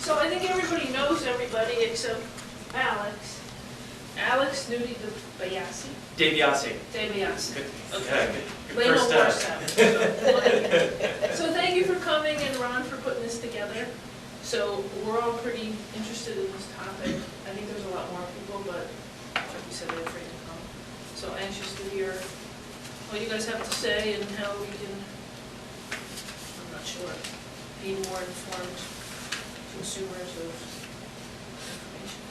So I think everybody knows everybody except Alex. Alex Nuti-de Biasi. Biasi. Biasi. Okay. Laina First Warsavage. So thank you for coming, and Ron for putting this together. So we're all pretty interested in this topic. I think there's a lot more people, but like you said, they're afraid to come. So anxious to hear what you guys have to say and how we can, I'm not sure, be more informed consumers of information.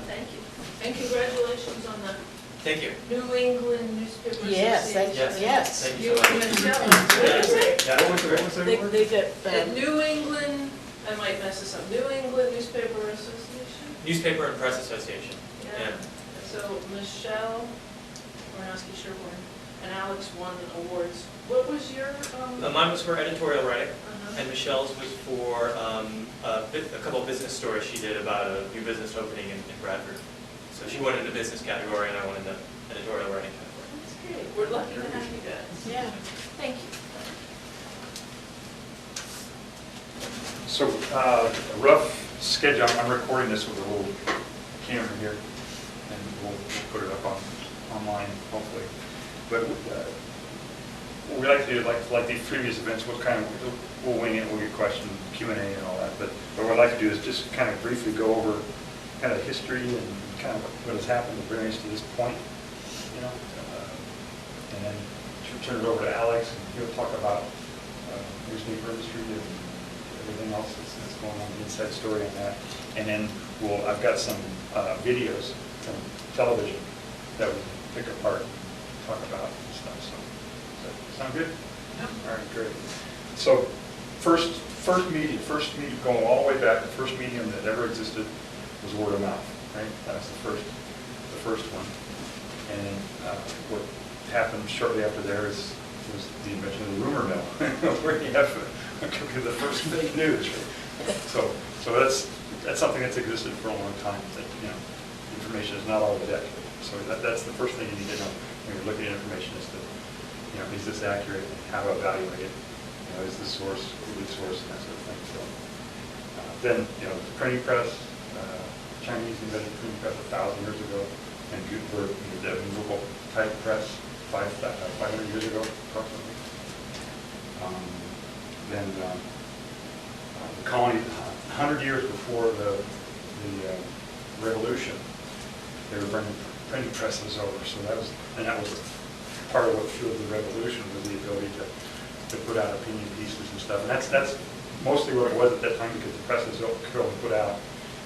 Thank you. And congratulations on the Thank you. New England Newspaper Yes, Association. yes. Thank You you so much. and Michelle. What did I say? Yeah, what was the They get, At New England, I might mess this up, New England Newspaper Association? Newspaper and Press Association. Yeah. So Michelle Sherborne and Alex won awards. What was your, Mine was for editorial writing, uh-huh. and Michelle's was for a couple of business stories she did about a new business opening in Bradford. So she won in the business category, and I won in the editorial writing category. That's great. We're lucky to have you guys. yeah. Thank you. So, a rough schedule, I'm recording this with a little camera here, and we'll put it up online, hopefully. But what we like to do, like these previous events, we'll wing it, we'll get questions, Q&A and all that, but what I'd like to do is just kind of briefly go over kind of history and kind of what has happened to bring us to this point, you know, and then turn it over to Alex, and he'll talk about newspaper industry and everything else that's going on, the inside story on that. And then I've got some videos from television that we pick apart and talk about and stuff. So, does that sound good? Yeah. All right, great. So, first medium, going all the way back, the first medium that ever existed was word of mouth, right? That was the first one. And what happened shortly after there was the invention of the rumor mill, where you have the first fake news. Right? So that's something that's existed for a long time. That, you know, information is not always accurate. So that's the first thing you need to know when you're looking at information is that, you know, is this accurate? How to evaluate it? You know, is the source a good source and that sort of thing. So then, you know, the printing press. Chinese invented printing press 1,000 years ago, and Gutenberg, the movable type press 500 years ago, approximately. Then the colony, 100 years before the revolution, they were bringing printing presses over. So that was part of what fueled the revolution, was the ability to put out opinion pieces and stuff. And that's mostly what it was at that time, because the presses could only put out,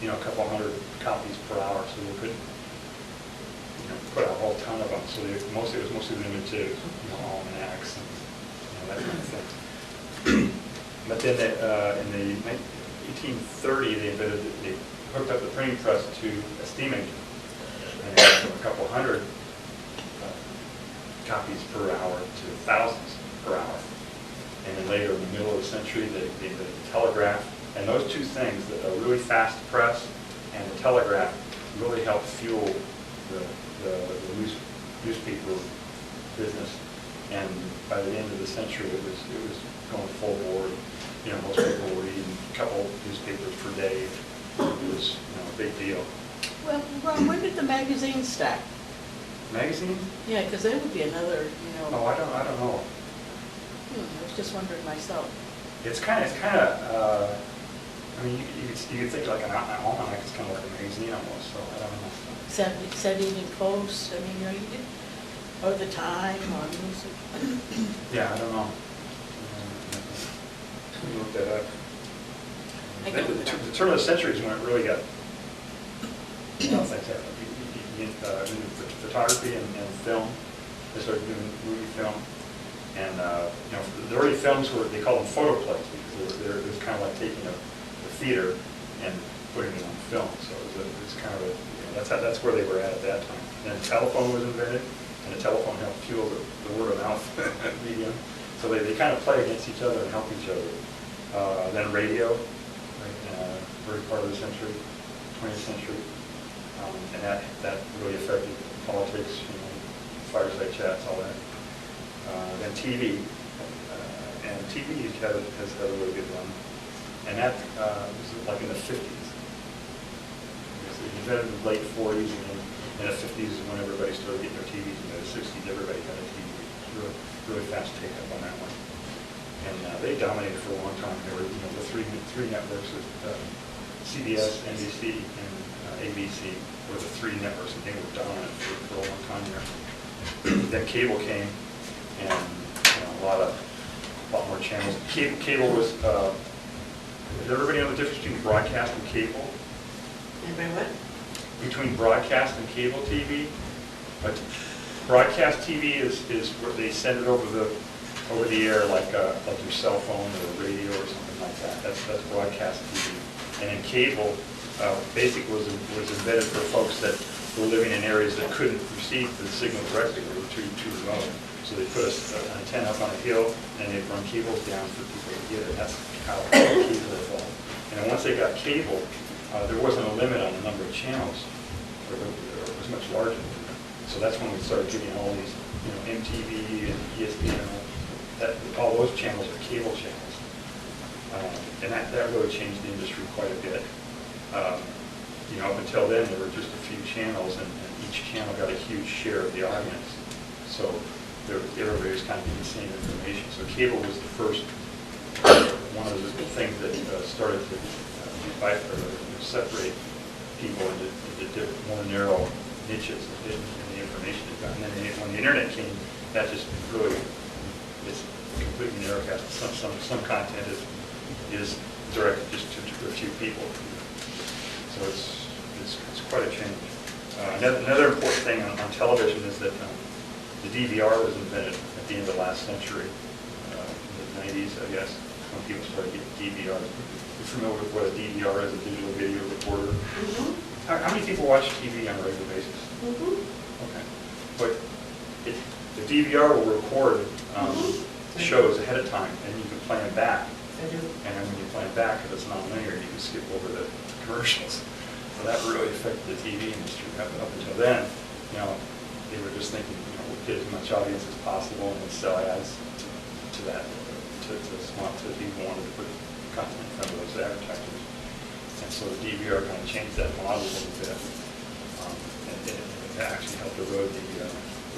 you know, a couple hundred copies per hour, so they couldn't, you know, put out a whole ton of them. So it was mostly limited to, you know, almanacs and, you know, that kind of thing. But then in the 1830, they hooked up the printing press to a steam engine, and a couple hundred copies per hour to thousands per hour. And then later, in the middle of the century, the telegraph. And those two things, the really fast press and the telegraph, really helped fuel the newspaper business. And by the end of the century, it was going full board. You know, most people were reading a couple newspapers per day. It was, you know, a big deal. Well, Ron, when did the magazine start? Magazine? Yeah, because that would be another, you know. Oh, I don't know. I was just wondering myself. It's kind of. I mean, you could think like an almanac. It's kind of like a magazine almost. So I don't know. Said Evening Post. I mean, you know, you did, or the Time, or music. Yeah, I don't know. Let me look that up. I can look it up. The turn of the century is when it really got. Things happened. Photography and film. They started doing movie film. And you know, the early films they call them photoplays, because it was kind of like taking a theater and putting it on film. So it was kind of a, you know, that's where they were at that time. And then the telephone was invented, and the telephone helped fuel the word of mouth medium. So they kind of play against each other and help each other. Then radio, right, early part of the century, 20th century, and that really affected politics, you know, fireside chats, all that. Then TV, and TV has had a really good run. And that was like in the 50s. It was invented in the late 40s, and then in the 50s is when everybody started getting their TVs. In the 60s, everybody got a TV. Really, really fast take up on that one. And they dominated for a long time. There were, the three networks with CBS, NBC, and ABC were the three networks, and they were dominant for a long time there. Then cable came, and a lot more channels. Cable was. Does everybody know the difference between broadcast and cable? Anybody what? Between broadcast and cable TV. But broadcast TV is where they send it over the air like your cell phone or radio or something like that. That's broadcast TV. And then cable basically was invented for folks that were living in areas that couldn't receive the signal directly. They were too remote. So they put an antenna up on a hill, and they'd run cables down for people to get it. That's how cable evolved. And then once they got cable, there wasn't a limit on the number of channels. It was much larger. So that's when we started getting all these, MTV and ESPN and all those channels are cable channels. And that really changed the industry quite a bit. Up until then, there were just a few channels, and each channel got a huge share of the audience. So everybody was kind of getting the same information. So cable was the first one of the things that started to separate people into more narrow niches in the information it got. And then when the internet came, that just really is completely narrowcast. Some content is directed just to a few people. So it's quite a change. Another important thing on television is that the DVR was invented at the end of last century, in the 90s, I guess, when people started getting DVRs. You're familiar with what a DVR is, a digital video recorder? Mm-hmm. How many people watch TV on a regular basis? Mm-hmm. Okay. But the DVR will record shows ahead of time, and you can play them back. I do. And then when you play them back, if it's not linear, you can skip over the commercials. So that really affected the TV industry. Up until then, they were just thinking, we'll get as much audience as possible and we'll sell ads to that, to people who wanted to put content in front of those advertisers. And so the DVR kind of changed that model a little bit. And it actually helped erode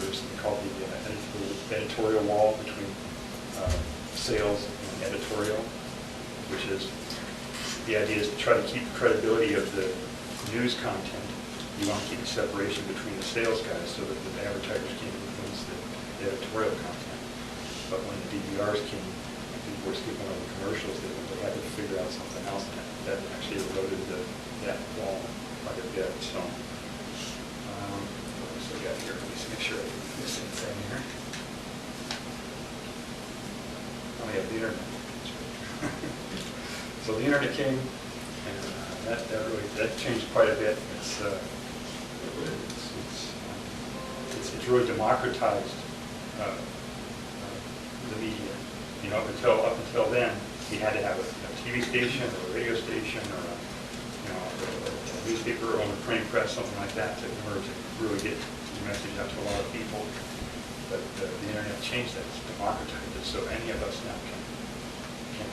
there's something called the editorial wall between sales and editorial, which is, the idea is to try to keep the credibility of the news content. You want to keep a separation between the sales guys so that the advertisers can influence the editorial content. But when the DVRs came, and people were skipping over the commercials, they had to figure out something else that actually eroded that wall quite a bit. So, what else we got here? Let me make sure I didn't miss anything here. Oh yeah, the internet. So the internet came, and that changed quite a bit. It's really democratized the media. Up until then, you had to have a TV station or a radio station or a newspaper or a printing press, something like that, in order to really get your message out to a lot of people. But the internet changed that. It's democratized it, so any of us now can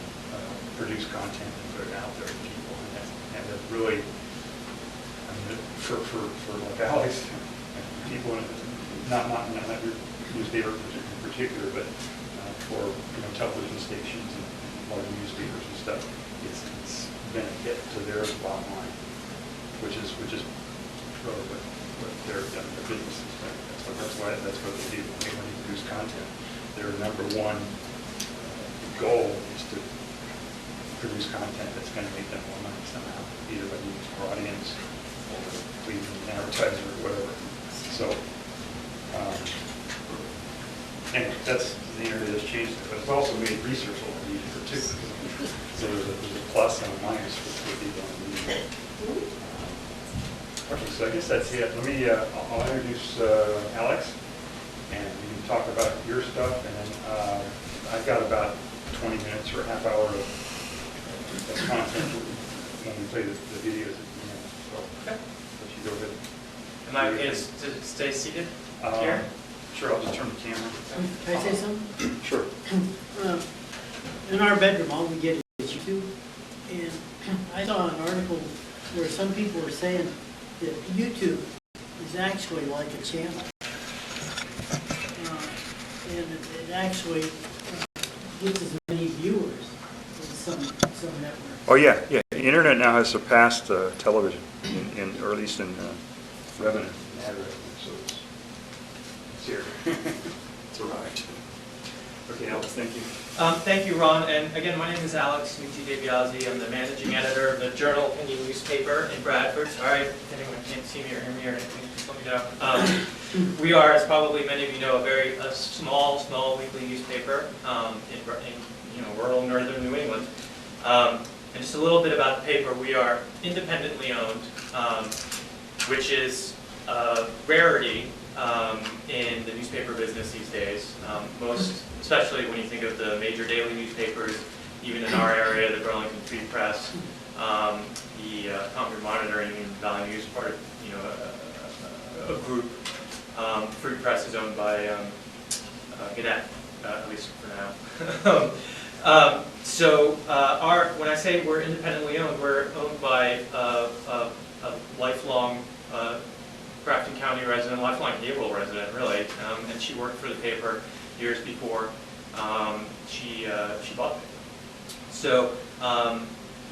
produce content and put it out there to people. And that really, for like Alex, people, not your newspaper in particular, but for television stations and large newspapers and stuff, it's been a hit to their bottom line, which is really what their business is. Right? That's what they do when they produce content. Their number one goal is to produce content that's going to make them more money somehow, either by using more audience or pleasing an advertiser or whatever. So, anyway, the internet has changed it, but it's also made research a lot easier too. So there's a plus and a minus with the okay, so I guess that's it. Let me, I'll introduce Alex, and we can talk about your stuff, and then I've got about 20 minutes or a half hour of content when we play the videos at the end. So, Okay. let you go ahead. Am I okay to stay seated here? Sure, I'll just turn the camera. Can I say something? Sure. In our bedroom, all we get is YouTube And I saw an article where some people were saying that YouTube is actually like a channel. And it actually gets as many viewers as some networks. Oh, yeah, yeah. The internet now has surpassed television, or at least in revenue, ad revenue, so it's here. It's arrived. Okay, Alex, thank you. Thank you, Ron. And again, my name is Alex Nuti-de. Biasi. I'm the managing editor of the Journal Opinion newspaper in Bradford. Sorry if anyone can't see me or hear me or anything, just let me know. We are, as probably many of you know, a small weekly newspaper in rural northern New England. And just a little bit about the paper. We are independently owned, which is a rarity in the newspaper business these days. Most, especially when you think of the major daily newspapers, even in our area, the Burlington Free Press, the Concord Monitor, and Valley News, part of a group. Free Press is owned by Gannett, at least for now. When I say we're independently owned, we're owned by a lifelong Grafton County resident, lifelong Gabriel resident, really, and she worked for the paper years before she bought it. So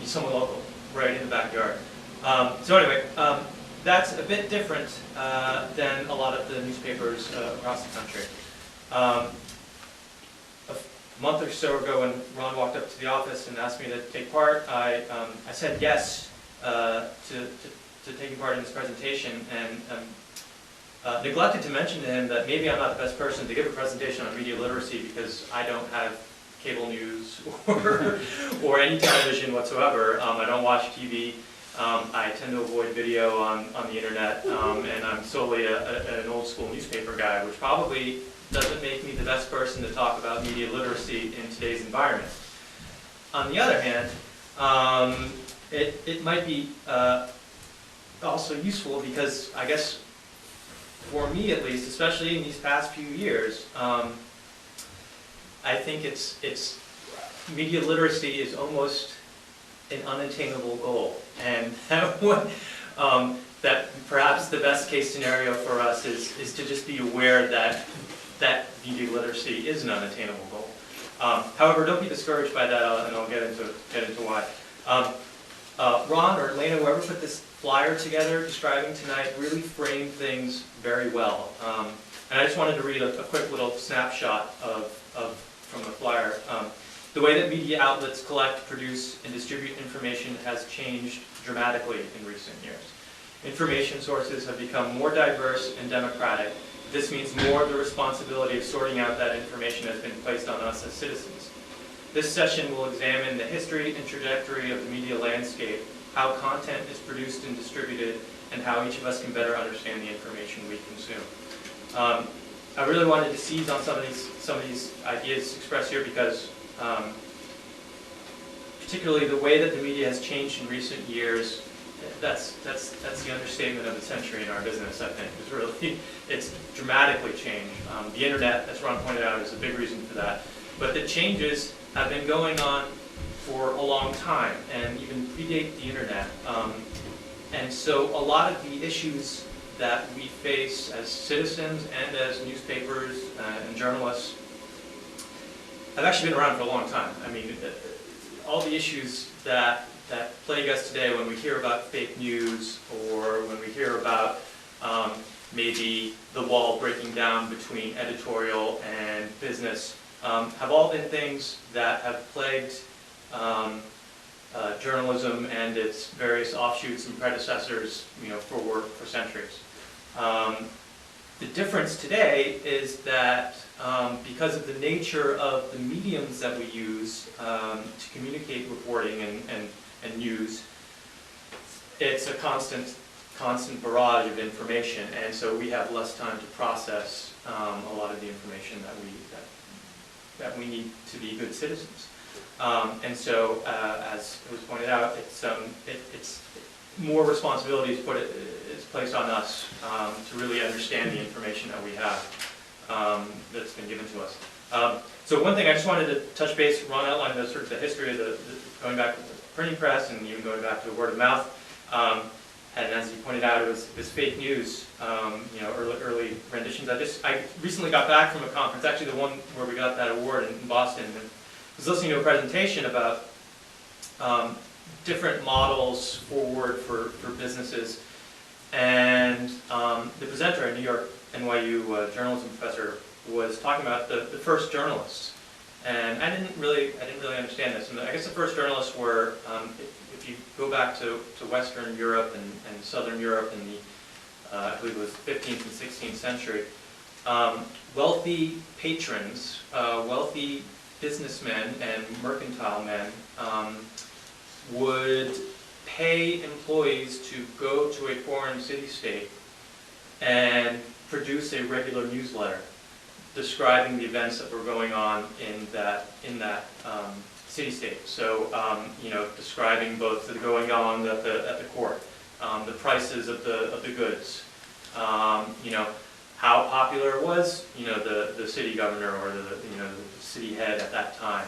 he's someone local, right in the backyard. So anyway, that's a bit different than a lot of the newspapers across the country. A month or so ago, when Ron walked up to the office and asked me to take part, I said yes to taking part in this presentation, and neglected to mention to him that maybe I'm not the best person to give a presentation on media literacy because I don't have cable news or any television whatsoever. I don't watch TV. I tend to avoid video on the internet, and I'm solely an old school newspaper guy, which probably doesn't make me the best person to talk about media literacy in today's environment. On the other hand, it might be also useful because I guess for me at least, especially in these past few years, I think it's media literacy is almost an unattainable goal, and that perhaps the best case scenario for us is to just be aware that media literacy is an unattainable goal. However, don't be discouraged by that, and I'll get into why. Ron or Laina, whoever put this flyer together describing tonight, really framed things very well. And I just wanted to read a quick little snapshot from the flyer. The way that media outlets collect, produce, and distribute information has changed dramatically in recent years. Information sources have become more diverse and democratic. This means more of the responsibility of sorting out that information has been placed on us as citizens. This session will examine the history and trajectory of the media landscape, how content is produced and distributed, and how each of us can better understand the information we consume. I really wanted to seize on some of these ideas expressed here because particularly the way that the media has changed in recent years, that's the understatement of the century in our business, I think. It's dramatically changed. The internet, as Ron pointed out, is a big reason for that. But the changes have been going on for a long time and even predate the internet. And so a lot of the issues that we face as citizens and as newspapers and journalists have actually been around for a long time. I mean, all the issues that plague us today when we hear about fake news or when we hear about maybe the wall breaking down between editorial and business have all been things that have plagued journalism and its various offshoots and predecessors, for centuries. The difference today is that because of the nature of the mediums that we use to communicate reporting and news, it's a constant barrage of information, and so we have less time to process a lot of the information that we need to be good citizens. And so, as it was pointed out, it's more responsibility is placed on us to really understand the information that we have that's been given to us. So one thing I just wanted to touch base, Ron outlined the history of going back to the printing press and even going back to word of mouth. And as you pointed out, it was fake news, you know, early renditions. I recently got back from a conference, actually the one where we got that award in Boston, and was listening to a presentation about different models forward for businesses. And the presenter, a New York NYU journalism professor, was talking about the first journalists. And I didn't really understand this. And I guess the first journalists were, if you go back to Western Europe and Southern Europe in the, I believe it was 15th and 16th century, wealthy patrons, wealthy businessmen and mercantile men would pay employees to go to a foreign city-state and produce a regular newsletter describing the events that were going on in that city-state. So, you know, describing both the going on at the court, the prices of the goods, you know, how popular it was, you know, the city governor or the city head at that time.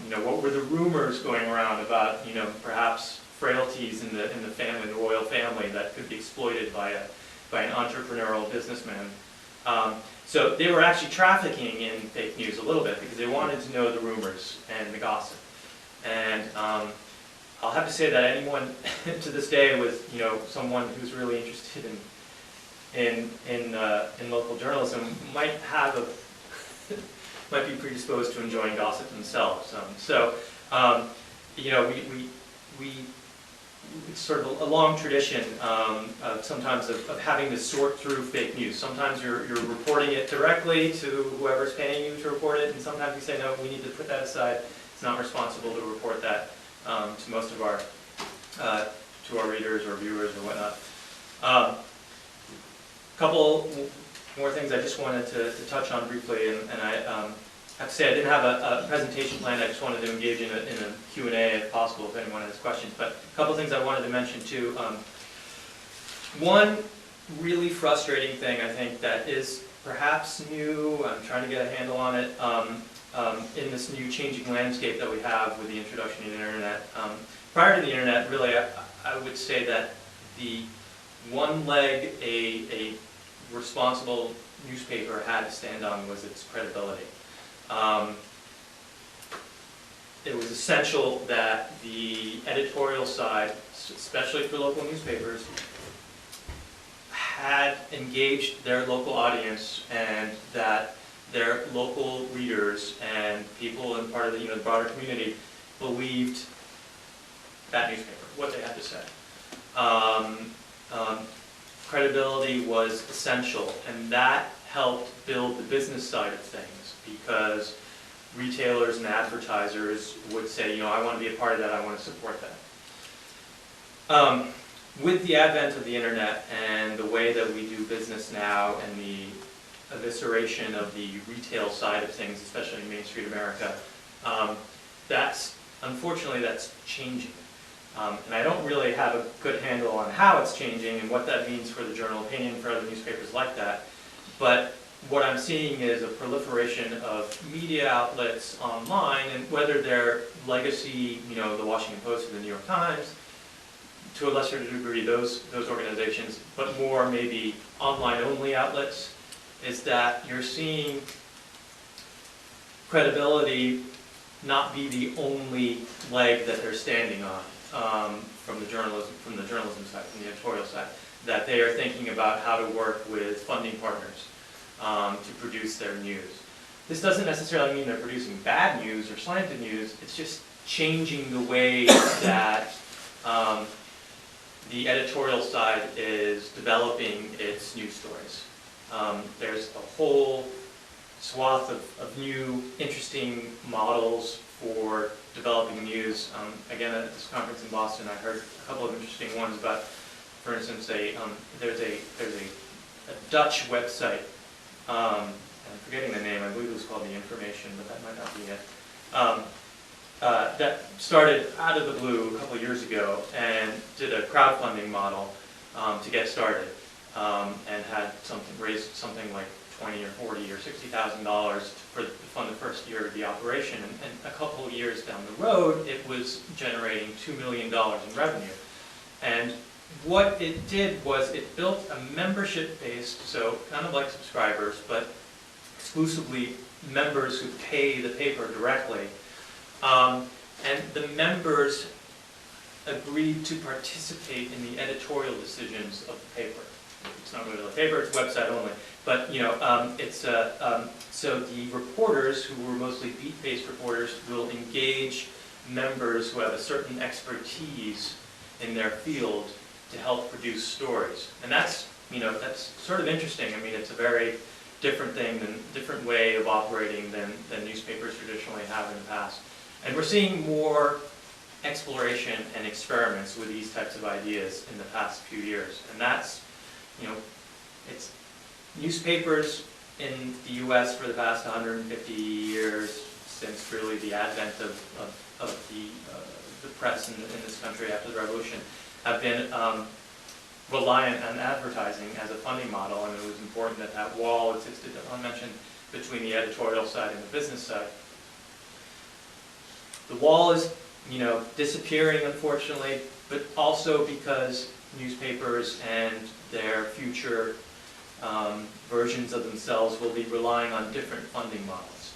You know, what were the rumors going around about, you know, perhaps frailties in the family, the royal family, that could be exploited by an entrepreneurial businessman. So they were actually trafficking in fake news a little bit because they wanted to know the rumors and the gossip. And I'll have to say that anyone to this day with, you know, someone who's really interested in local journalism might be predisposed to enjoying gossip themselves. You know, it's sort of a long tradition sometimes of having to sort through fake news. Sometimes you're reporting it directly to whoever's paying you to report it, and sometimes you say, no, we need to put that aside. It's not responsible to report that to most of our readers or viewers or whatnot. Couple more things I just wanted to touch on briefly, and I have to say I didn't have a presentation planned. I just wanted to engage in a Q&A if possible if anyone has questions. But a couple things I wanted to mention too. One really frustrating thing I think that is perhaps new, I'm trying to get a handle on it, in this new changing landscape that we have with the introduction of the internet. Prior to the internet, really, I would say that the one leg a responsible newspaper had to stand on was its credibility. It was essential that the editorial side, especially for local newspapers, had engaged their local audience and that their local readers and people in part of the broader community believed that newspaper, what they had to say. Credibility was essential, and that helped build the business side of things because retailers and advertisers would say, I want to be a part of that, I want to support that. With the advent of the internet and the way that we do business now and the evisceration of the retail side of things, especially in Main Street America, unfortunately that's changing. And I don't really have a good handle on how it's changing and what that means for the Journal Opinion, for other newspapers like that. But what I'm seeing is a proliferation of media outlets online, and whether they're legacy, the Washington Post or the New York Times, to a lesser degree those organizations, but more maybe online-only outlets, is that you're seeing credibility not be the only leg that they're standing on. From the journalism side, from the editorial side, that they are thinking about how to work with funding partners to produce their news. This doesn't necessarily mean they're producing bad news or slanted news, it's just changing the way that the editorial side is developing its news stories. There's a whole swath of new, interesting models for developing news. Again, at this conference in Boston, I heard a couple of interesting ones about, for instance, there's a Dutch website. I'm forgetting the name. I believe it was called The Information, but that might not be it. That started out of the blue a couple of years ago and did a crowdfunding model to get started, and had raised something like $20 or $40 or $60,000 to fund the first year of the operation, and a couple of years down the road, it was generating $2 million in revenue. And what it did was it built a membership-based, so kind of like subscribers, but exclusively members who pay the paper directly. And the members agreed to participate in the editorial decisions of the paper. It's not really a paper, it's website only. But so the reporters, who were mostly beat-based reporters, will engage members who have a certain expertise in their field to help produce stories. And that's sort of interesting. I mean, it's a very different way of operating than newspapers traditionally have in the past. And we're seeing more exploration and experiments with these types of ideas in the past few years. And that's, it's newspapers in the US for the past 150 years, since really the advent of the press in this country after the revolution, have been reliant on advertising as a funding model, and it was important that that wall existed, I mentioned, between the editorial side and the business side. The wall is, disappearing, unfortunately, but also because newspapers and their future versions of themselves will be relying on different funding models.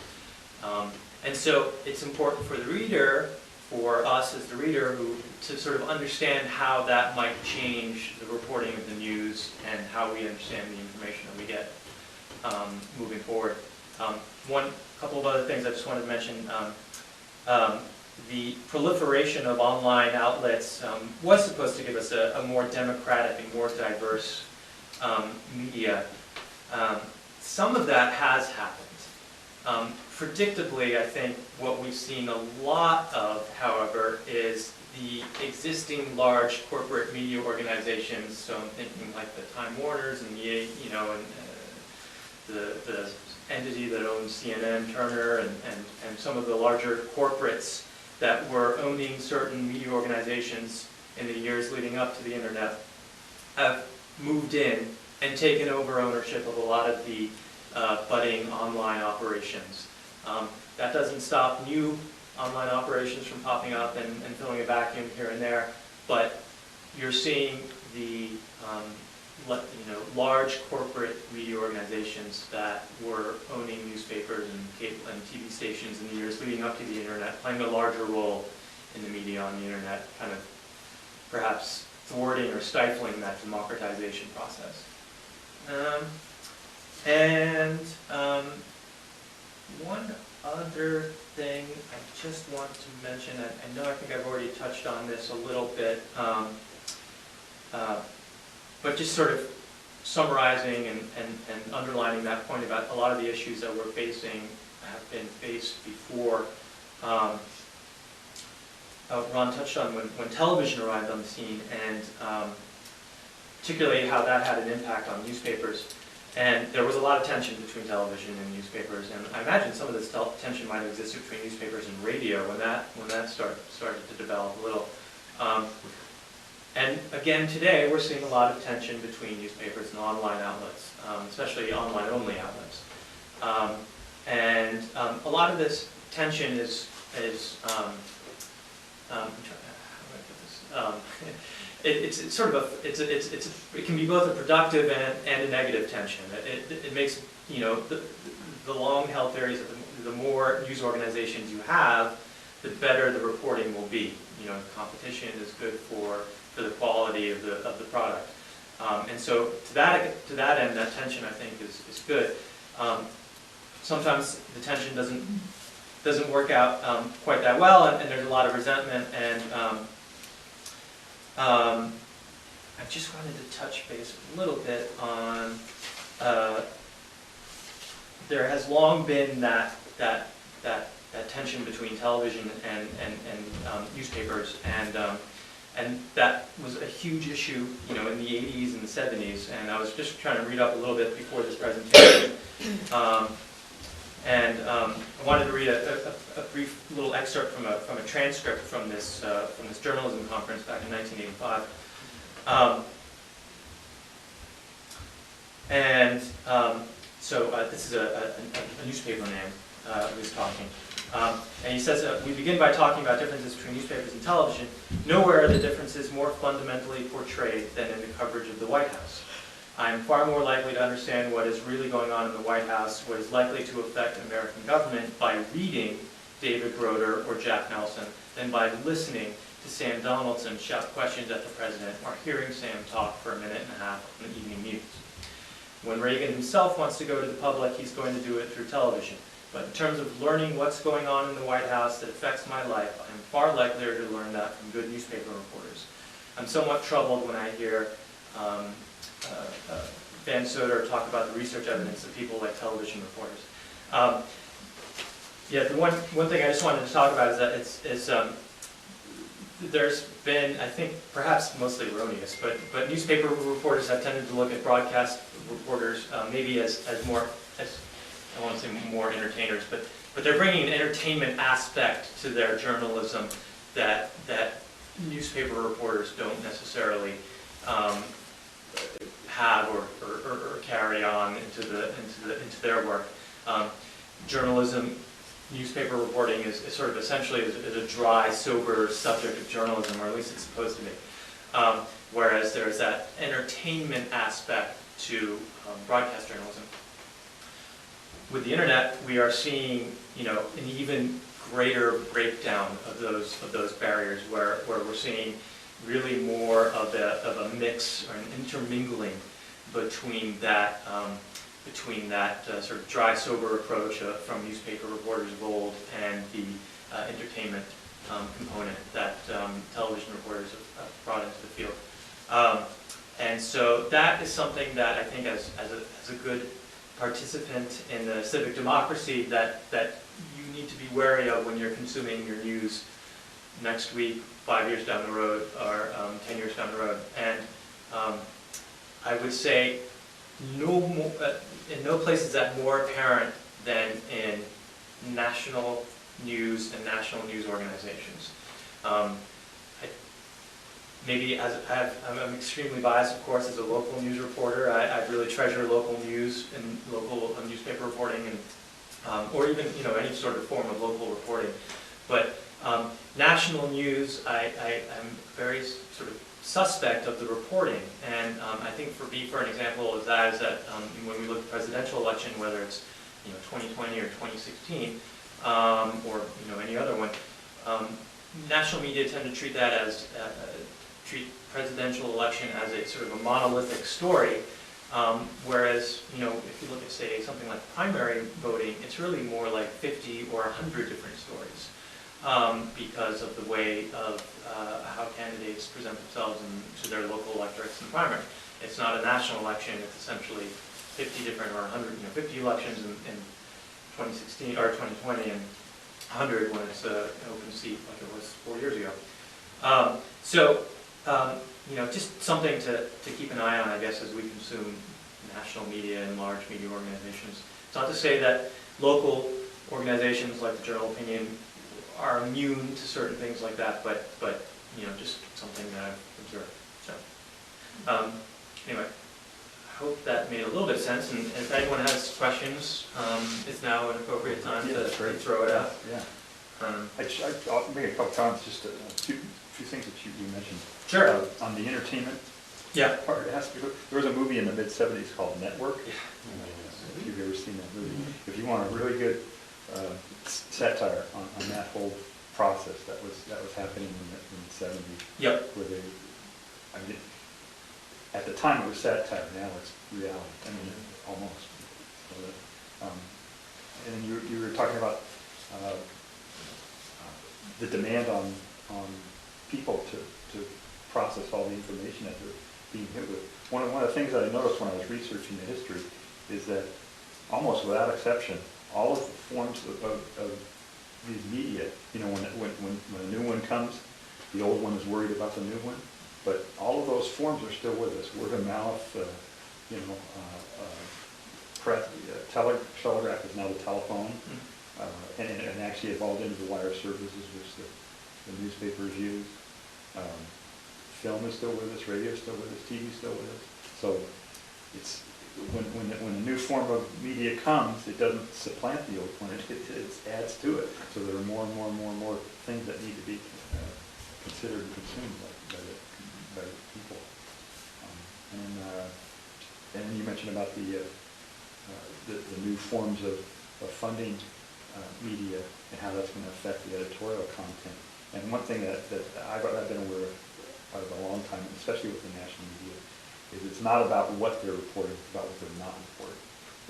And so it's important for the reader, for us as the reader, to sort of understand how that might change the reporting of the news and how we understand the information that we get moving forward. Couple of other things I just wanted to mention. The proliferation of online outlets was supposed to give us a more democratic and more diverse media. Some of that has happened. Predictably, I think what we've seen a lot of, however, is the existing large corporate media organizations. So I'm thinking like the Time Warners and the entity that owns CNN, Turner, and some of the larger corporates that were owning certain media organizations in the years leading up to the internet have moved in and taken over ownership of a lot of the budding online operations. That doesn't stop new online operations from popping up and filling a vacuum here and there, but you're seeing the large corporate media organizations that were owning newspapers and cable and TV stations in the years leading up to the internet playing a larger role in the media on the internet, kind of perhaps thwarting or stifling that democratization process. One other thing I just want to mention, I think I've already touched on this a little bit, but just sort of summarizing and underlining that point about a lot of the issues that we're facing have been faced before. Ron touched on when television arrived on the scene, and particularly how that had an impact on newspapers. And there was a lot of tension between television and newspapers, and I imagine some of this tension might have existed between newspapers and radio when that started to develop a little. And again, today we're seeing a lot of tension between newspapers and online outlets, especially online-only outlets. And a lot of this tension is how do I put this? It's sort of it can be both a productive and a negative tension. It makes the long-held theories that the more news organizations you have, the better the reporting will be. Competition is good for the quality of the product. And so to that end, that tension I think is good. Sometimes the tension doesn't work out quite that well, and there's a lot of resentment. And I just wanted to touch base a little bit on there has long been that tension between television and newspapers, and that was a huge issue, in the 80s and the 70s. And I was just trying to read up a little bit before this presentation, and I wanted to read a brief little excerpt from a transcript from this journalism conference back in 1985. This is a newspaper man who's talking. And he says, we begin by talking about differences between newspapers and television. Nowhere are the differences more fundamentally portrayed than in the coverage of the White House. I am far more likely to understand what is really going on in the White House, what is likely to affect American government, by reading David Broder or Jack Nelson than by listening to Sam Donaldson shout questions at the president or hearing Sam talk for a minute and a half on the evening news. When Reagan himself wants to go to the public, he's going to do it through television. But in terms of learning what's going on in the White House that affects my life, I'm far likelier to learn that from good newspaper reporters. I'm somewhat troubled when I hear Van Soder talk about the research evidence of people like television reporters. The one thing I just wanted to talk about is that there's been, I think, perhaps mostly erroneous, but newspaper reporters have tended to look at broadcast reporters maybe as more, I won't say more entertainers, but they're bringing an entertainment aspect to their journalism that newspaper reporters don't necessarily have or carry on into their work. Journalism, newspaper reporting is sort of essentially is a dry, sober subject of journalism, or at least it's supposed to be. Whereas there's that entertainment aspect to broadcast journalism. With the internet, we are seeing, an even greater breakdown of those barriers, where we're seeing really more of a mix or an intermingling between that sort of dry, sober approach from newspaper reporters of old and the entertainment component that television reporters have brought into the field. And so that is something that I think as a good participant in the civic democracy that you need to be wary of when you're consuming your news next week, 5 years down the road, or 10 years down the road. And I would say in no place is that more apparent than in national news and national news organizations. I'm extremely biased, of course, as a local news reporter. I really treasure local news and local newspaper reporting, and or even any sort of form of local reporting. But national news, I'm very sort of suspect of the reporting, and I think for an example is that when we look at the presidential election, whether it's 2020 or 2016, or any other one, national media tend to treat that as treat presidential election as a sort of a monolithic story, whereas if you look at, say, something like primary voting, it's really more like 50 or 100 different stories, because of the way of how candidates present themselves to their local electorates in the primary. It's not a national election; it's essentially 50 different or 100, 50 elections in 2016 or 2020, and 100 when it's an open seat like it was 4 years ago. Just something to keep an eye on, I guess, as we consume national media and large media organizations. It's not to say that local organizations like the Journal Opinion are immune to certain things like that, but just something that I've observed. So, anyway, I hope that made a little bit of sense. And if anyone has questions, it's now an appropriate time to throw it out. Yeah. I'll make a couple comments, just a few things that you mentioned. Sure. On the entertainment part, it has to be. There was a movie in the mid-'70s called Network. Yeah. If you've ever seen that movie. Mm-hmm. If you want a really good satire on that whole process that was happening in the 70s. Yep. Where at the time it was satire, now it's reality. I mean, almost. And then you were talking about the demand on people to process all the information that they're being hit with. One of the things that I noticed when I was researching the history is that almost without exception, all of the forms of these media, when a new one comes, the old one is worried about the new one, but all of those forms are still with us. Word of mouth, press, telegraph is now the telephone, and actually evolved into the wire services which the newspapers use. Film is still with us, radio is still with us, TV is still with us. So when a new form of media comes, it doesn't supplant the old one, it adds to it. So there are more and more and more and more things that need to be considered and consumed by the people. And then you mentioned about the new forms of funding media and how that's going to affect the editorial content. And one thing that I've been aware of a long time, especially with the national media, is it's not about what they're reporting, it's about what they're not reporting.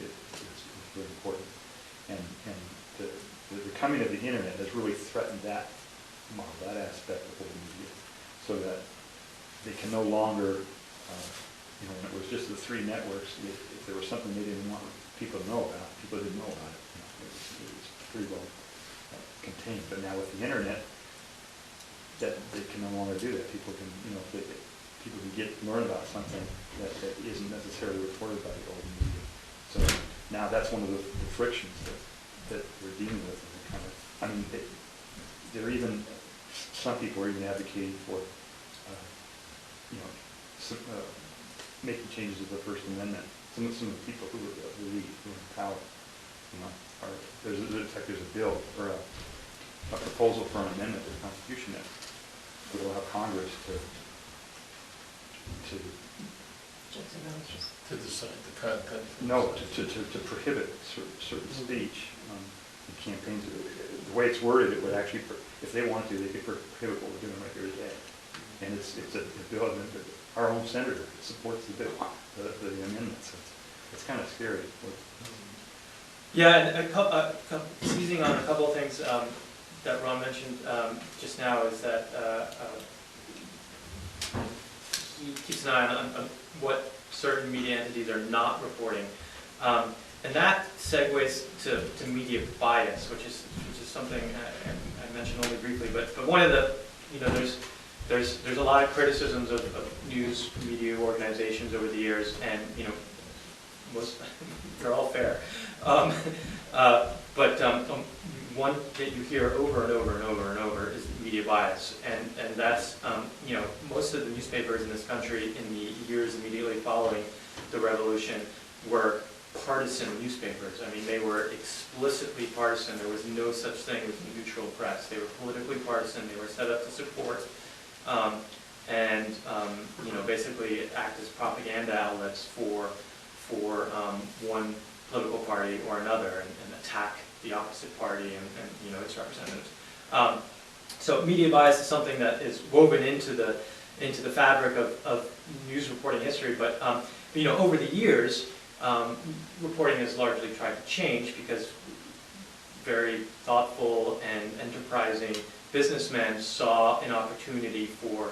It's very important. And the coming of the internet has really threatened that model, that aspect of the media, so that they can no longer, when it was just the three networks, if there was something they didn't want people to know about, people didn't know about it. It was pretty well contained. But now with the internet, that they can no longer do that. People can, people can learn about something that isn't necessarily reported by the old media. So now that's one of the frictions that we're dealing with. There are even some people are even advocating for, making changes to the First Amendment. Some of the people who are in power, there's a bill or a proposal for an amendment to the Constitution that will allow Congress to decide the content. No, to prohibit certain speech in campaigns. The way it's worded, it would actually, if they wanted to, they could prohibit what we're doing right here today. And it's a bill, and our own senator supports the bill, the amendment. So it's kind of scary. Yeah, and seizing on a couple of things that Ron mentioned just now is that he keeps an eye on what certain media entities are not reporting, and that segues to media bias, which is something I mentioned only briefly. But one of the, there's a lot of criticisms of news media organizations over the years, and most they're all fair. But one that you hear over and over and over and over is media bias, and that's most of the newspapers in this country in the years immediately following the revolution were partisan newspapers. I mean, they were explicitly partisan. There was no such thing as a neutral press. They were politically partisan. They were set up to support and basically act as propaganda outlets for one political party or another, and attack the opposite party and its representatives. So media bias is something that is woven into the fabric of news reporting history. But over the years, reporting has largely tried to change because very thoughtful and enterprising businessmen saw an opportunity for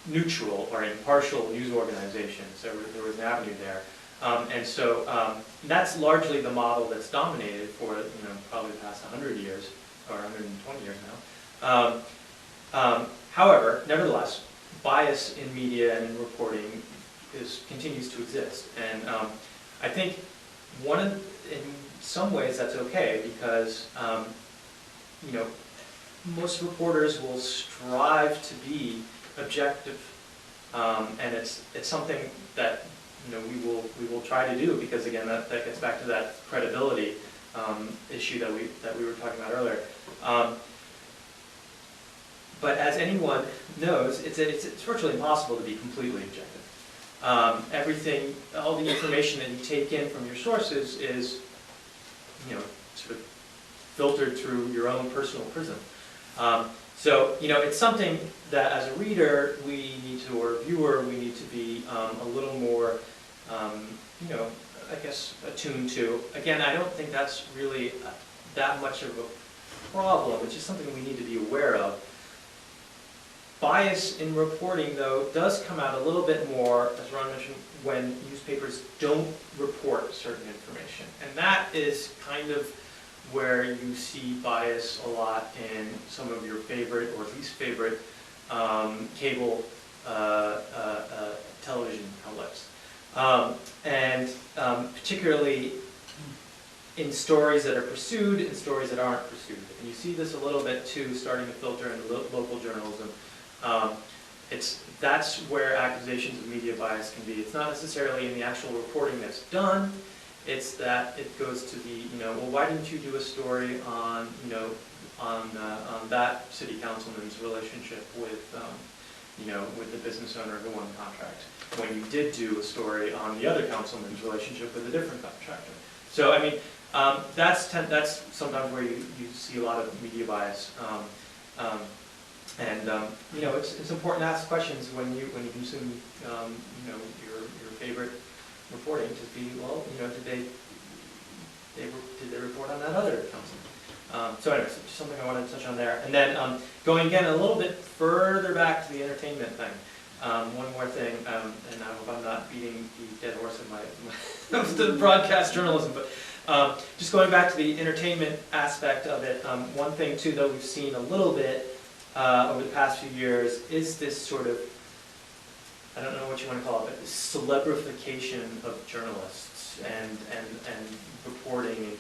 neutral or impartial news organizations. There was an avenue there. And so that's largely the model that's dominated for probably the past 100 years, or 120 years now. However, nevertheless, bias in media and in reporting continues to exist. And I think in some ways that's okay, because most reporters will strive to be objective, and it's something that we will try to do, because again that gets back to that credibility issue that we were talking about earlier. But as anyone knows, it's virtually impossible to be completely objective. Everything, all the information that you take in from your sources is sort of filtered through your own personal prism. So it's something that as a reader we need to, or a viewer, we need to be a little more, I guess, attuned to. Again, I don't think that's really that much of a problem. It's just something we need to be aware of. Bias in reporting, though, does come out a little bit more, as Ron mentioned, when newspapers don't report certain information. And that is kind of where you see bias a lot in some of your favorite or least favorite cable television outlets. And particularly in stories that are pursued and stories that aren't pursued. And you see this a little bit too, starting to filter into local journalism. It's that's where accusations of media bias can be. It's not necessarily in the actual reporting that's done, it's that it goes to the, well, why didn't you do a story on, on that city councilman's relationship with, with the business owner who won the contract, when you did do a story on the other councilman's relationship with a different contractor. So, I mean, that's sometimes where you see a lot of media bias. It's important to ask questions when you consume, your favorite reporting to be, well, did they report on that other councilman? So anyways, just something I wanted to touch on there. And then going again a little bit further back to the entertainment thing. One more thing, and I hope I'm not beating the dead horse in my the broadcast journalism, but just going back to the entertainment aspect of it, one thing too that we've seen a little bit over the past few years is this sort of, I don't know what you want to call it, but this celebrification of journalists and reporting and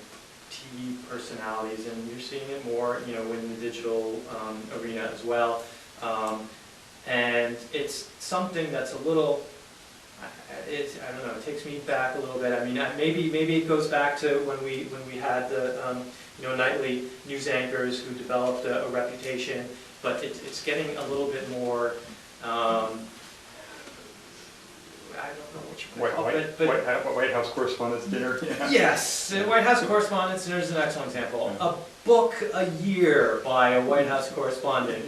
TV personalities, and you're seeing it more, in the digital arena as well. And it's something that's a little, I don't know, it takes me back a little bit. I mean, maybe it goes back to when we had the nightly news anchors who developed a reputation, but it's getting a little bit more. I don't know what you call it, but White House Correspondents' Dinner. Yeah. Yes, the White House Correspondents' Dinner is an excellent example. A book a year by a White House correspondent.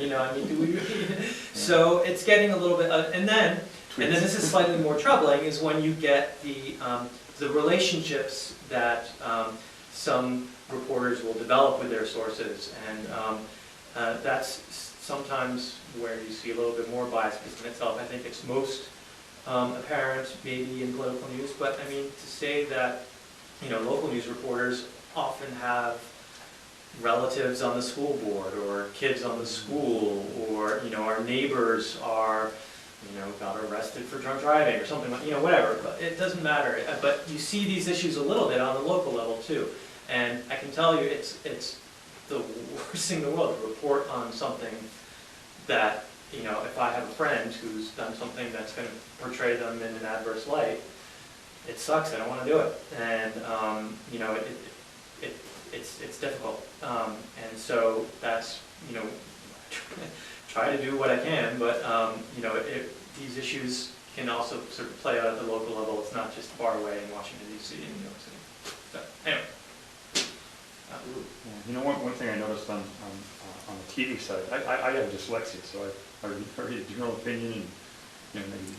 So it's getting a little bit, and then this is slightly more troubling, is when you get the relationships that some reporters will develop with their sources, and that's sometimes where you see a little bit more bias in itself. I think it's most apparent maybe in political news, but I mean, to say that local news reporters often have relatives on the school board or kids on the school, or our neighbors are got arrested for drunk driving or something like, whatever, but it doesn't matter. But you see these issues a little bit on the local level too, and I can tell you it's the worst thing in the world to report on something that, if I have a friend who's done something that's going to portray them in an adverse light, it sucks. I don't want to do it, and it's difficult, and so that's try to do what I can, but these issues can also sort of play out at the local level. It's not just far away in Washington D.C. and New York City. But anyway. One thing I noticed on the TV side, I have dyslexia, so I read Journal Opinion, and maybe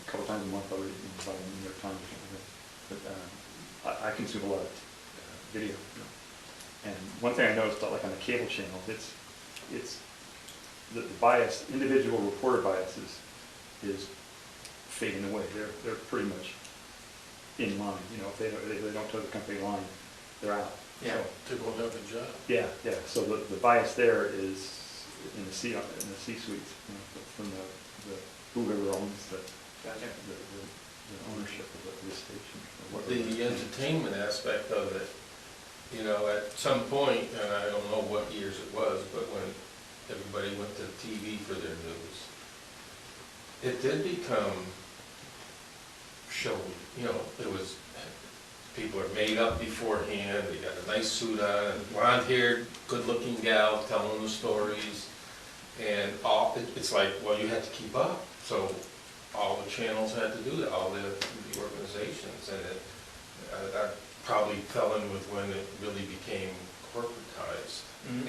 a couple times a month I'll read about the New York Times or something. But I consume a lot of video. And one thing I noticed, like on the cable channels, it's the bias, individual reporter biases, is fading away. They're pretty much in line. If they don't toe the company line, they're out. Yeah. So, They won't have a job. yeah. So the bias there is in the C-suites, from the whoever owns the ownership of the station. Or whatever. The entertainment aspect of it, at some point, and I don't know what years it was, but when everybody went to TV for their news, it did become showy. It was, people are made up beforehand, they got a nice suit on, blonde-haired, good-looking gal telling the stories, and it's like, well, you had to keep up, so all the channels had to do that, all the organizations, and I probably fell in with when it really became corporatized, and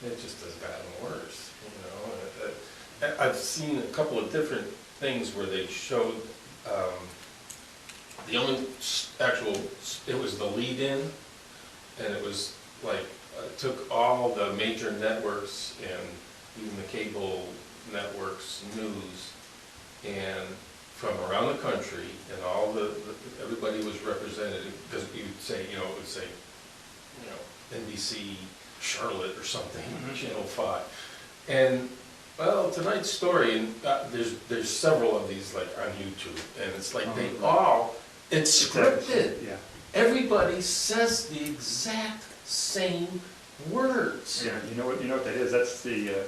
it just has gotten worse, I've seen a couple of different things where they showed the only actual, it was the lead-in, and it was like, took all the major networks and even the cable networks news, and from around the country, and all everybody was represented, because you would say, it would say, NBC Charlotte or something, Channel 5. And, well, tonight's story, and there's several of these, like, on YouTube, and it's like it's scripted. Yeah. Everybody says the exact same words. Yeah. You know what that is? That's the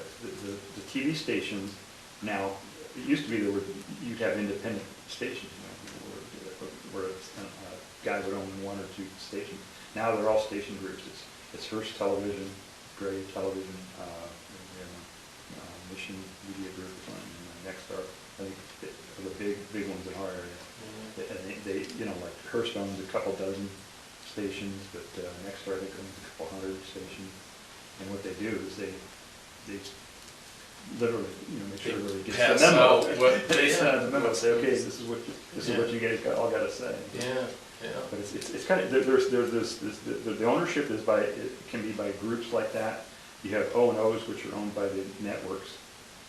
TV stations Now, it used to be you'd have independent stations, where a guy would own one or two stations. Now they're all station groups. It's First Television, Gray Television, Mission Media Group, and Nexstar. I think are the big ones in our area. And they like Hearst owns a couple dozen stations, but Nexstar I think owns a couple hundred stations. And what they do is they literally, make sure everybody gets Pass the memo. out what They they send out the memo, what- say, okay, this is what you guys all got to say. Yeah, yeah. But it's kind of, there's the ownership is it can be by groups like that. You have O&Os, which are owned by the networks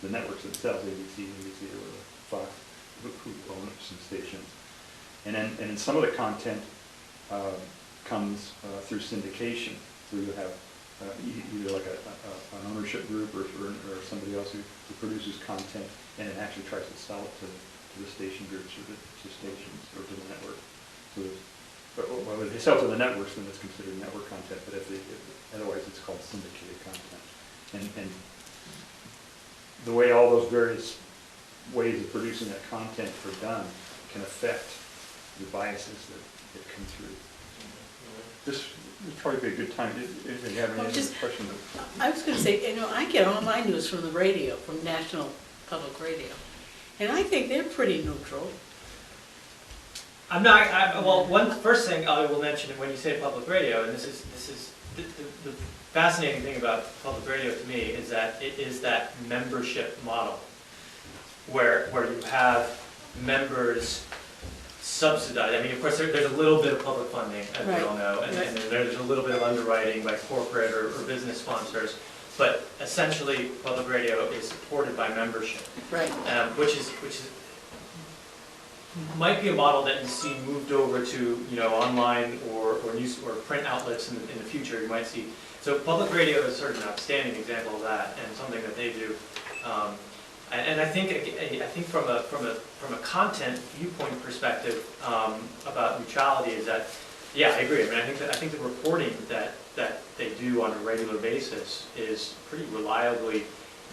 themselves, ABC, NBC, or Fox, who own some stations. And then some of the content comes through syndication. So you have either like an ownership group or somebody else who produces content and then actually tries to sell it to the station groups or to stations or to the network. So well, if they sell to the networks, then it's considered network content, but otherwise it's called syndicated content. And the way all those various ways of producing that content are done can affect the biases that come through. This would probably be a good time, if you have any other questions. I was going to say, I get all my news from the radio, from National Public Radio, and I think they're pretty neutral. I'm not, well, first thing I will mention when you say public radio, and this is the fascinating thing about public radio to me is that it is that membership model where you have members subsidized. I mean, of course, there's a little bit of public funding, as we all know, and there's a little bit of underwriting by corporate or business sponsors, but essentially, public radio is supported by membership, Right. which is might be a model that you see moved over to online or news or print outlets in the future. You might see. So public radio is sort of an outstanding example of that, and something that they do. And I think from a content viewpoint perspective about neutrality is that, yeah, I agree. I mean, I think the reporting that they do on a regular basis is pretty reliably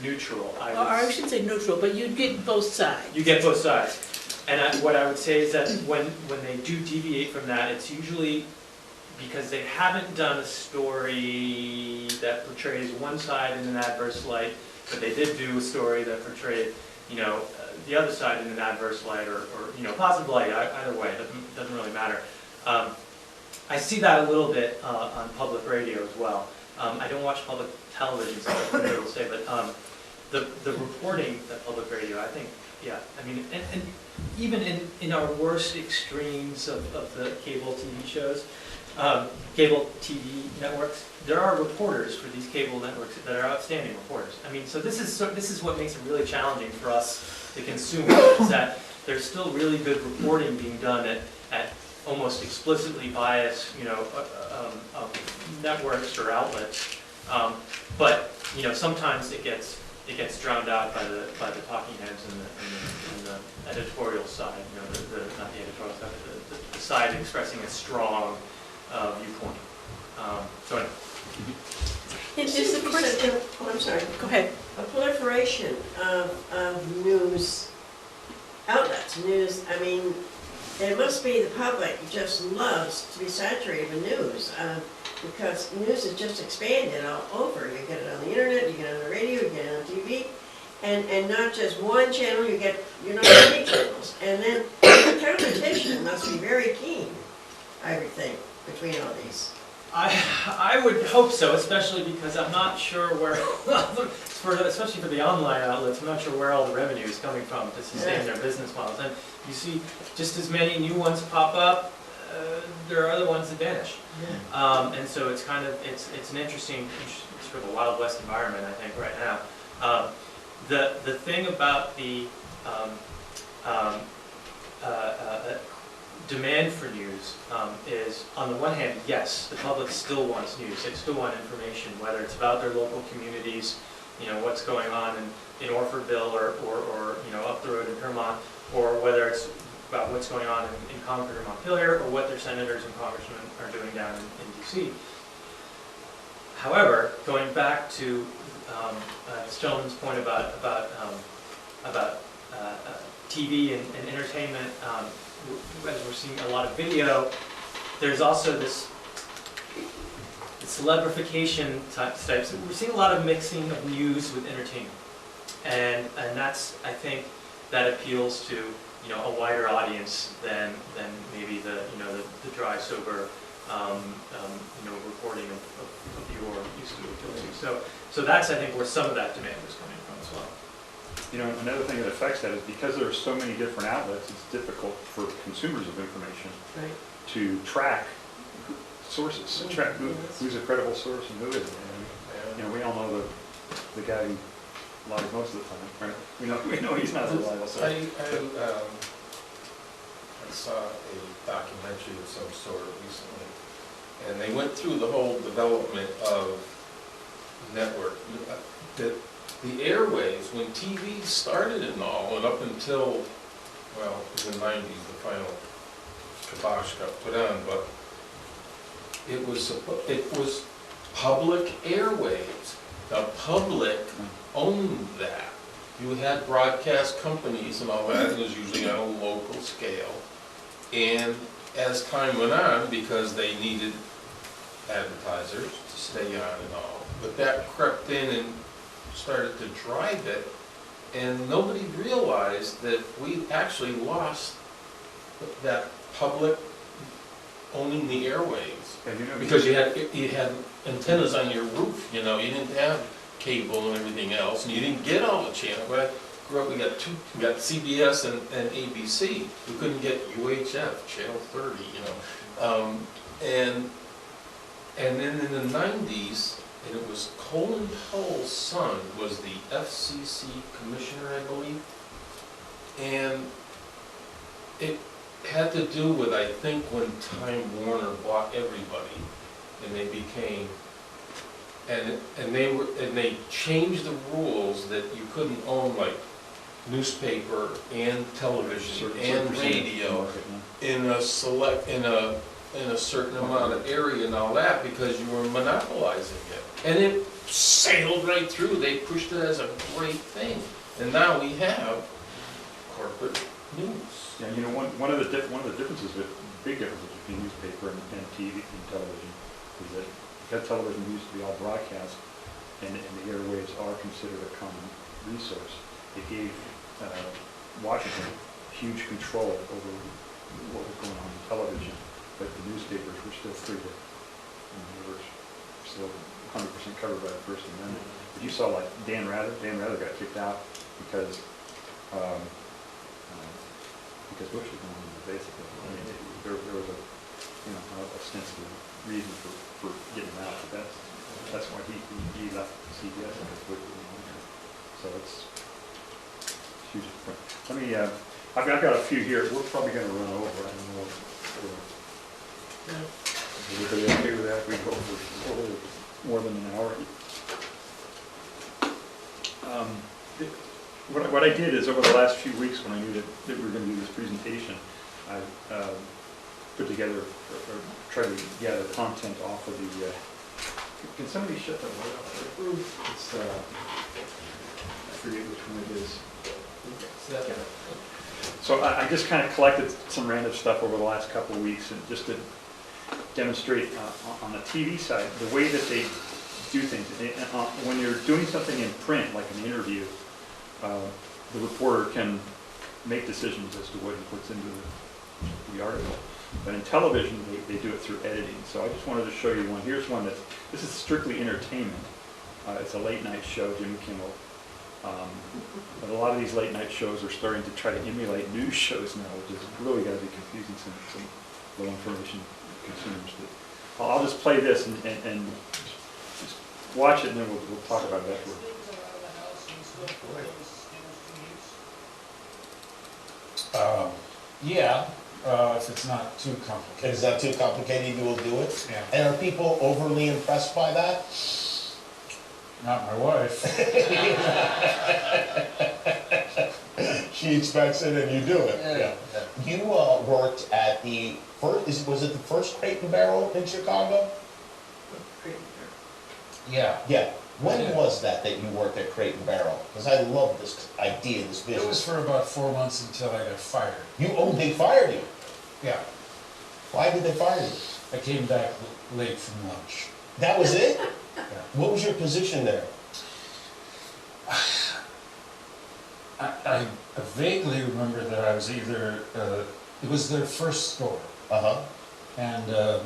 neutral. I shouldn't say neutral, but you get both sides. You get both sides. And what I would say is that when they do deviate from that, it's usually because they haven't done a story that portrays one side in an adverse light, but they did do a story that portrayed, the other side in an adverse light or positive light. Either way, it doesn't really matter. I see that a little bit on public radio as well. I don't watch public television, so I can't be able to say, but the reporting that public radio, I think, yeah, I mean, and even in our worst extremes of the cable TV shows, cable TV networks, there are reporters for these cable networks that are outstanding reporters. I mean, so this is what makes it really challenging for us to consume, is that there's still really good reporting being done at almost explicitly biased, networks or outlets, but sometimes it gets drowned out by the talking heads and the editorial side, not the editorial side, but the side expressing a strong viewpoint. So anyway. I'm sorry. Go ahead. A proliferation of news outlets, I mean, it must be the public just loves to be saturated with news, because news is just expanded all over. You get it on the internet, you get it on the radio, you get it on TV, and not just one channel, you get many channels. And then the competition must be very keen, I would think, between all these. I would hope so, especially because I'm not sure where, especially for the online outlets, I'm not sure where all the revenue is coming from to sustain their business models. And you see just as many new ones pop up, there are other ones that vanish. Yeah. And so it's kind of, it's an interesting, sort of a Wild West environment, I think, right now. The thing about the demand for news is, on the one hand, yes, the public still wants news. They still want information, whether it's about their local communities, what's going on in Orfordville or up the road in Vermont, or whether it's about what's going on in Concord or Montpelier, or what their senators and congressmen are doing down in D.C. However, going back to this gentleman's point about TV and entertainment, as we're seeing a lot of video, there's also this celebrification types. We're seeing a lot of mixing of news with entertainment, and that's, I think, that appeals to a wider audience than maybe the dry, sober reporting of your used to appeal to. So that's, I think, where some of that demand is coming from as well. Another thing that affects that is because there are so many different outlets, it's difficult for consumers of information Right. to track sources, to track who's a credible source and who isn't. And, we all know the guy who lies most of the time, right? We know he's not a reliable source. I saw a documentary of some sort recently, and they went through the whole development of network. The airwaves, when TV started and all, and up until, well, in the 90s, the final kibosh got put on, but it was public airwaves. The public owned that. You had broadcast companies and all that, it was usually on a local scale. And as time went on, because they needed advertisers to stay on and all, but that crept in and started to drive it, and nobody realized that we actually lost that public owning the airwaves. Because you had antennas on your roof, you didn't have cable and everything else, and you didn't get all the channels. When I grew up, we got CBS and ABC. We couldn't get UHF, Channel 30, and then in the 90s, and it was Colin Powell's son was the FCC commissioner, I believe, and it had to do with, I think, when Time Warner bought everybody, and they became, and they changed the rules that you couldn't own like newspaper and television and radio in a certain amount of area and all that, because you were monopolizing it. And it sailed right through. They pushed it as a great thing. And now we have corporate news. Yeah, one of the differences, big differences between newspaper and TV and television is that because television used to be all broadcast and the airwaves are considered a common resource, it gave Washington huge control over what was going on in television, but the newspapers were still free to, they were still 100% covered by the First Amendment. But you saw like Dan Rather got kicked out because Bush was going on, basically. There was a ostensible reason for getting him out, but that's why he left CBS because Bush was going on. So it's huge. Let me, I've got a few here. We're probably going to run over. I don't know. Is everybody okay with that? We go over more than an hour. What I did is over the last few weeks when I knew that we were going to do this presentation, I put together or tried to gather content off of the. Can somebody shut that light off? It's I forget which one it is. So I just kind of collected some random stuff over the last couple of weeks, and just to demonstrate on the TV side the way that they do things. When you're doing something in print, like an interview, the reporter can make decisions as to what he puts into the article. But in television, they do it through editing. So I just wanted to show you one. Here's one this is strictly entertainment. It's a late night show, Jimmy Kimmel. But a lot of these late night shows are starting to try to emulate news shows now, which is really got to be confusing some low information consumers. But I'll just play this and just watch it, and then we'll talk about it afterwards. If it's not too complicated. If it's not too complicated, you will do it? Yeah. And are people overly impressed by that? Not my wife. She expects it and you do it. Yeah. You worked at the first, was it the first Crate and Barrel in Chicago? Great. Yeah. When was that you worked at Crate and Barrel? Because I love this idea, this It was business. for about 4 months until I got fired. They fired you. Yeah, Why did they fire you? I came back late from lunch. That was it? Yeah. What was your position there? I vaguely remember that I was either, it was their first store, Uh-huh. and the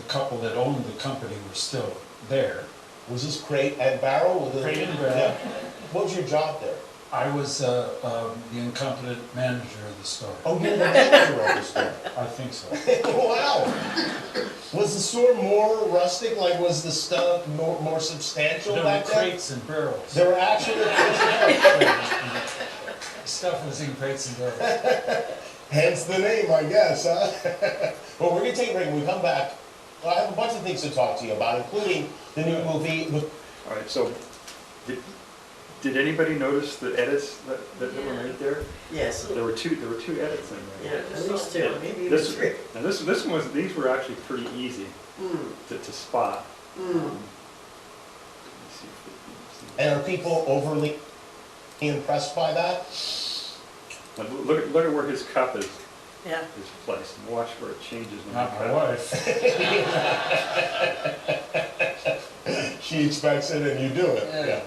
couple that owned the company were still there. Was this Crate and Barrel? Crate and Barrel. Yeah. What was your job there? I was the incompetent manager of the store. Oh, you were the manager of the store. I think so. Wow. Was the store more rustic? Like, was the stuff more substantial There were back then? crates and barrels. There were actually Stuff was in crates and barrels. hence the name, I guess, huh? Well, we're gonna take a break. When we come back, I have a bunch of things to talk to you about, including the new movie. All right, so, did anybody notice the edits that were made there? Yes, There were two edits in yeah, there. at least two, Yeah. maybe even This, three. now this one was, these were actually pretty easy to spot. Mm. Let me see if they can see. And are people overly impressed by that? Now, look at where his cup is Yeah. placed, and watch where it changes when Not you my cut. wife. She expects it and you do it. Yeah.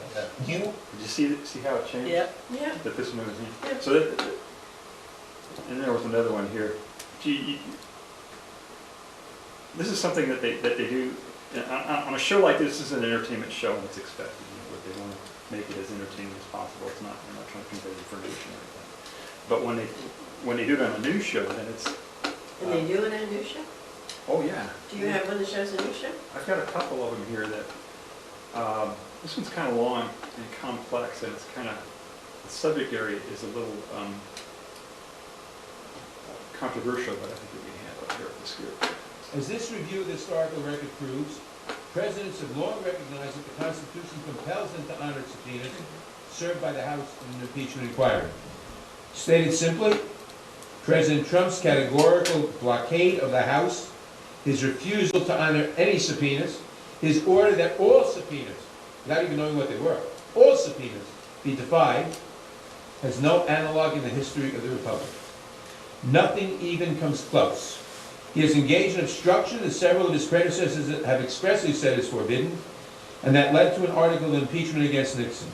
You, Did you see how it changed? Yep. Yeah, That this one was, Yeah. so that, and there was another one here. This is something that they do, on a show like this is an entertainment show and it's expected, but they want to make it as entertaining as possible. It's not, they're not trying to convey information or anything. But when they do it on a news show, then it's, and they do it on a new show? oh yeah. Do you have one that shows a new show? I've got a couple of them here that, this one's kind of long and complex, and it's kind of, the subject area is a little controversial, but I think we can handle it here with the script. As this review of the historical record proves, presidents have long recognized that the Constitution compels them to honor subpoenas served by the House in an impeachment inquiry. Stated simply, President Trump's categorical blockade of the House, his refusal to honor any subpoenas, his order that all subpoenas, without even knowing what they were, all subpoenas be defied, has no analog in the history of the Republic. Nothing even comes close. He has engaged in obstruction that several of his predecessors have expressly said is forbidden, and that led to an article of impeachment against Nixon.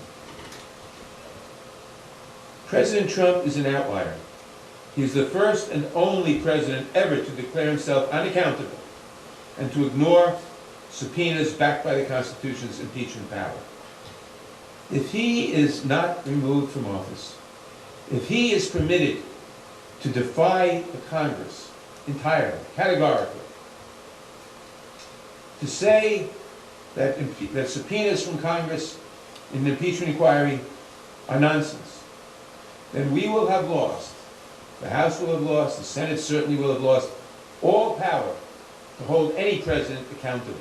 President Trump is an outlier. He is the first and only president ever to declare himself unaccountable and to ignore subpoenas backed by the Constitution's impeachment power. If he is not removed from office, if he is permitted to defy the Congress entirely, categorically, to say that subpoenas from Congress in the impeachment inquiry are nonsense, then we will have lost, the House will have lost, the Senate certainly will have lost all power to hold any president accountable.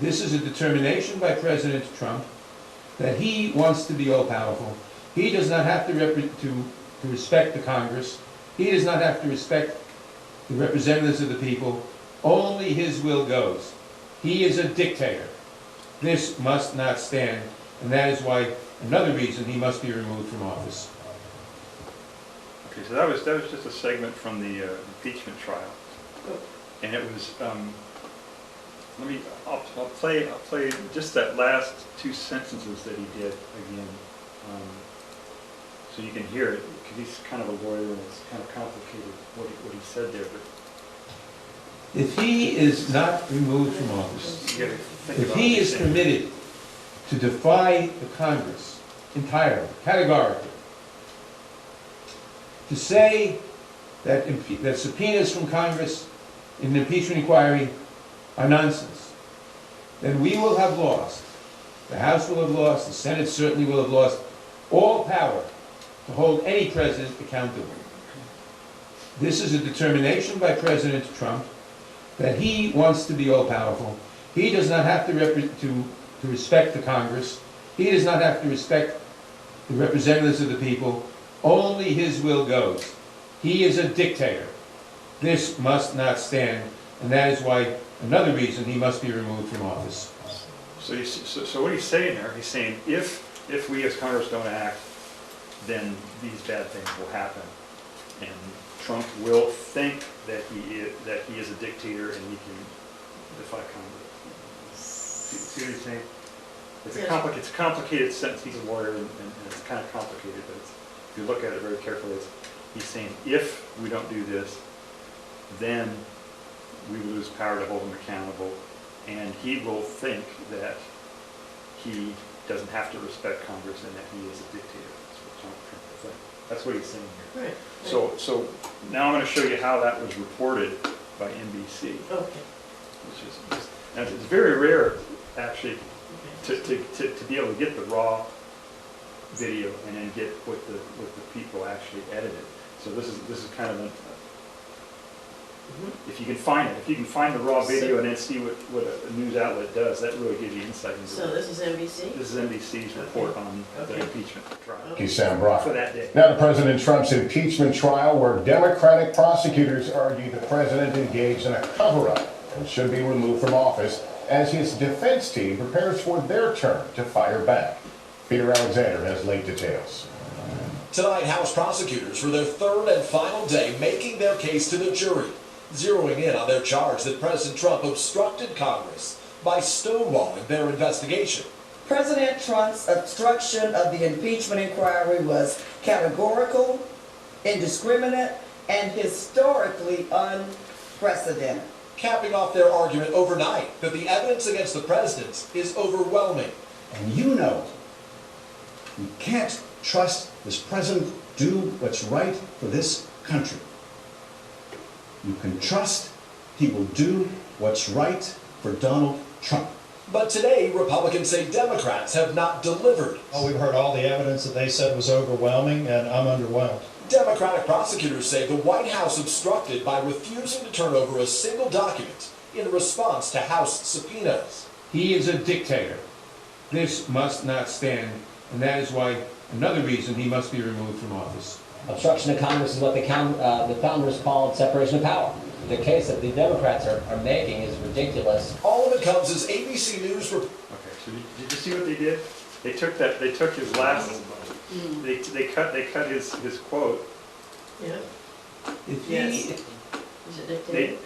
This is a determination by President Trump that he wants to be all-powerful. He does not have to respect the Congress. He does not have to respect the representatives of the people. Only his will goes. He is a dictator. This must not stand, and that is why, another reason, he must be removed from office. Okay, so that was just a segment from the impeachment trial, and it was. I'll play just that last two sentences that he did again, so you can hear it, because he's kind of a lawyer and it's kind of complicated what he said there. But If he is not removed from office, you gotta think if about he what is he's saying. permitted to defy the Congress entirely, categorically, to say that subpoenas from Congress in an impeachment inquiry are nonsense, then we will have lost, the House will have lost, the Senate certainly will have lost all power to hold any president accountable. This is a determination by President Trump that he wants to be all-powerful. He does not have to respect the Congress. He does not have to respect the representatives of the people. Only his will goes. He is a dictator. This must not stand, and that is why, another reason, he must be removed from office. So what he's saying there, he's saying if we as Congress don't act, then these bad things will happen. And Trump will think that he is a dictator and he can defy Congress. See what he's saying? It's a complicated sentence. He's a lawyer and it's kind of complicated, but if you look at it very carefully, he's saying if we don't do this, then we lose power to hold him accountable, and he will think that he doesn't have to respect Congress and that he is a dictator. That's what Trump will think. That's what he's saying here. Right. So now I'm going to show you how that was reported by NBC. Okay. And it's very rare, actually, to be able to get the raw video and then get what the people actually edited. So this is kind of if you can find it, if you can find the raw video and then see what a news outlet does, that really gives you insight into So this is NBC? This is NBC's report on the impeachment trial. Thank you, Sam Brock. For that day. Now to President Trump's impeachment trial, where Democratic prosecutors argue the president engaged in a cover-up and should be removed from office as his defense team prepares for their turn to fire back. Peter Alexander has late details. Tonight, House prosecutors for their third and final day making their case to the jury, zeroing in on their charge that President Trump obstructed Congress by stonewalling their investigation. President Trump's obstruction of the impeachment inquiry was categorical, indiscriminate, and historically unprecedented. Capping off their argument overnight that the evidence against the president is overwhelming. And you know, you can't trust this president do what's right for this country. You can trust he will do what's right for Donald Trump. But today, Republicans say Democrats have not delivered. Oh, we've heard all the evidence that they said was overwhelming, and I'm underwhelmed. Democratic prosecutors say the White House obstructed by refusing to turn over a single document in response to House subpoenas. He is a dictator. This must not stand, and that is why another reason he must be removed from office. Obstruction of Congress is what the founders called separation of power. The case that the Democrats are making is ridiculous. All of it comes as ABC News. Okay, so did you see what they did? They took his last. They cut his quote. Yeah. Yes. Is it dictator?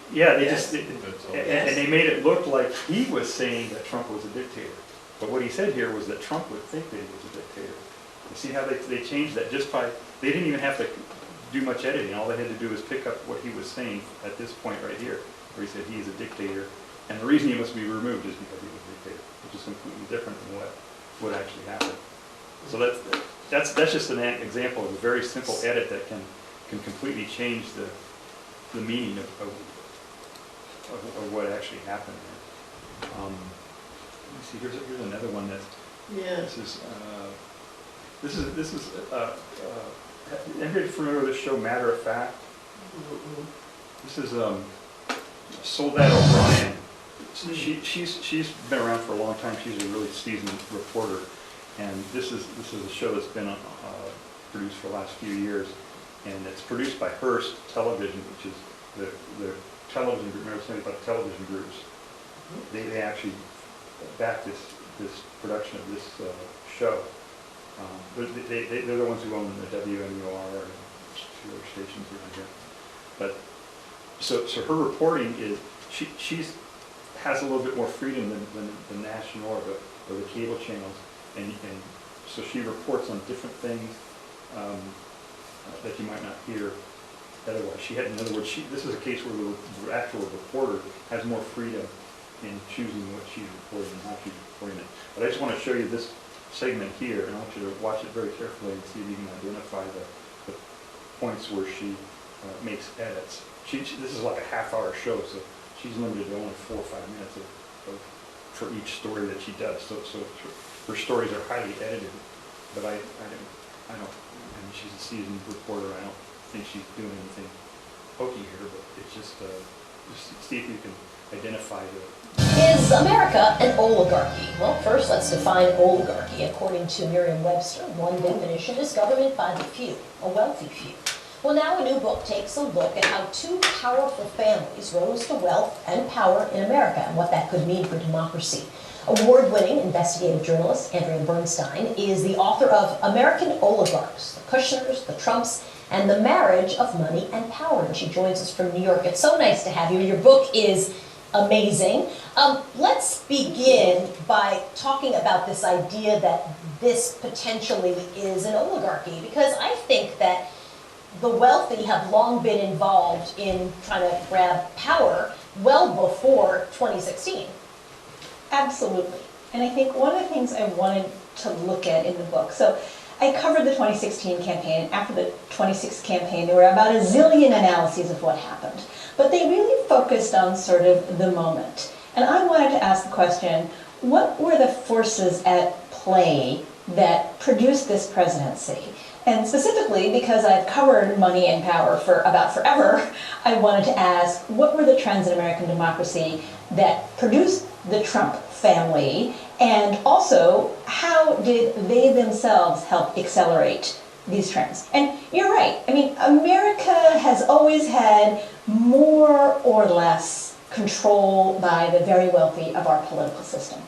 And they made it look like he was saying that Trump was a dictator. But what he said here was that Trump would think that he was a dictator. You see how they changed that just by, they didn't even have to do much editing. All they had to do was pick up what he was saying at this point right here, where he said he is a dictator. And the reason he must be removed is because he was a dictator, which is completely different than what actually happened. So that's just an example of a very simple edit that can completely change the meaning of what actually happened there. Let me see. Here's another one that. Yeah. This is. Anybody familiar with this show, Matter of Fact? This is Soledad O'Brien. She's been around for a long time. She's a really seasoned reporter, and this is a show that's been produced for the last few years, and it's produced by Hearst Television, which is the television group. Remember something about television groups? They actually back this production of this show. They're the ones who own the WMUR and a few other stations around here. But so her reporting is she has a little bit more freedom than the national or the cable channels, and so she reports on different things that you might not hear otherwise. In other words, this is a case where the actual reporter has more freedom in choosing what she's reporting and how she's reporting it. But I just want to show you this segment here, and I want you to watch it very carefully and see if you can identify the points where she makes edits. This is like a half-hour show, so she's limited to only 4 or 5 minutes for each story that she does. So her stories are highly edited, but I mean, she's a seasoned reporter. I don't think she's doing anything pokey here, but it's just see if you can identify the. Is America an oligarchy? Well, first let's define oligarchy. According to Merriam-Webster, one definition is government by the few, a wealthy few. Well, now a new book takes a look at how two powerful families rose to wealth and power in America and what that could mean for democracy. Award-winning investigative journalist Andrea Bernstein is the author of American Oligarchs, the Kushners, the Trumps, and the Marriage of Money and Power. And she joins us from New York. It's so nice to have you. Your book is amazing. Let's begin by talking about this idea that this potentially is an oligarchy, because I think that the wealthy have long been involved in trying to grab power well before 2016. Absolutely. And I think one of the things I wanted to look at in the book, so I covered the 2016 campaign. After the 2016 campaign, there were about a zillion analyses of what happened. But they really focused on sort of the moment. And I wanted to ask the question, what were the forces at play that produced this presidency? And specifically, because I've covered money and power for about forever, I wanted to ask, what were the trends in American democracy that produced the Trump family? And also, how did they themselves help accelerate these trends? And you're right. I mean, America has always had more or less control by the very wealthy of our political system.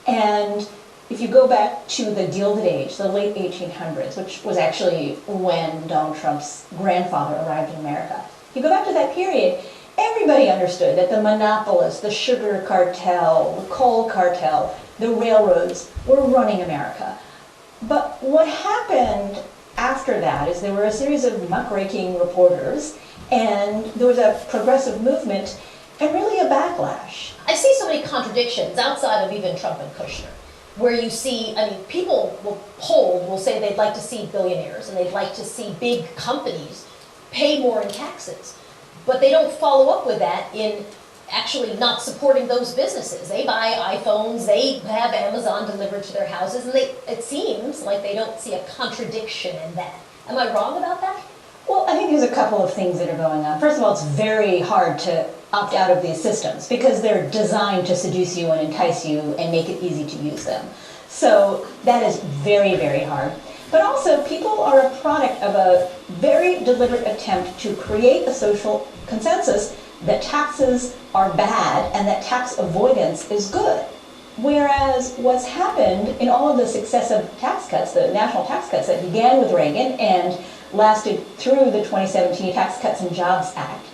And if you go back to the Gilded Age, the late 1800s, which was actually when Donald Trump's grandfather arrived in America, if you go back to that period, everybody understood that the monopolists, the sugar cartel, the coal cartel, the railroads were running America. But what happened after that is there were a series of muckraking reporters, and there was a progressive movement and really a backlash. I see so many contradictions outside of even Trump and Kushner, where you see, I mean, people will say they'd like to see billionaires and they'd like to see big companies pay more in taxes, but they don't follow up with that in actually not supporting those businesses. They buy iPhones, they have Amazon delivered to their houses, and it seems like they don't see a contradiction in that. Am I wrong about that? Well, I think there's a couple of things that are going on. First of all, it's very hard to opt out of these systems because they're designed to seduce you and entice you and make it easy to use them. So that is very, very hard. But also, people are a product of a very deliberate attempt to create a social consensus that taxes are bad and that tax avoidance is good. Whereas what's happened in all of the successive tax cuts, the national tax cuts that began with Reagan and lasted through the 2017 Tax Cuts and Jobs Act,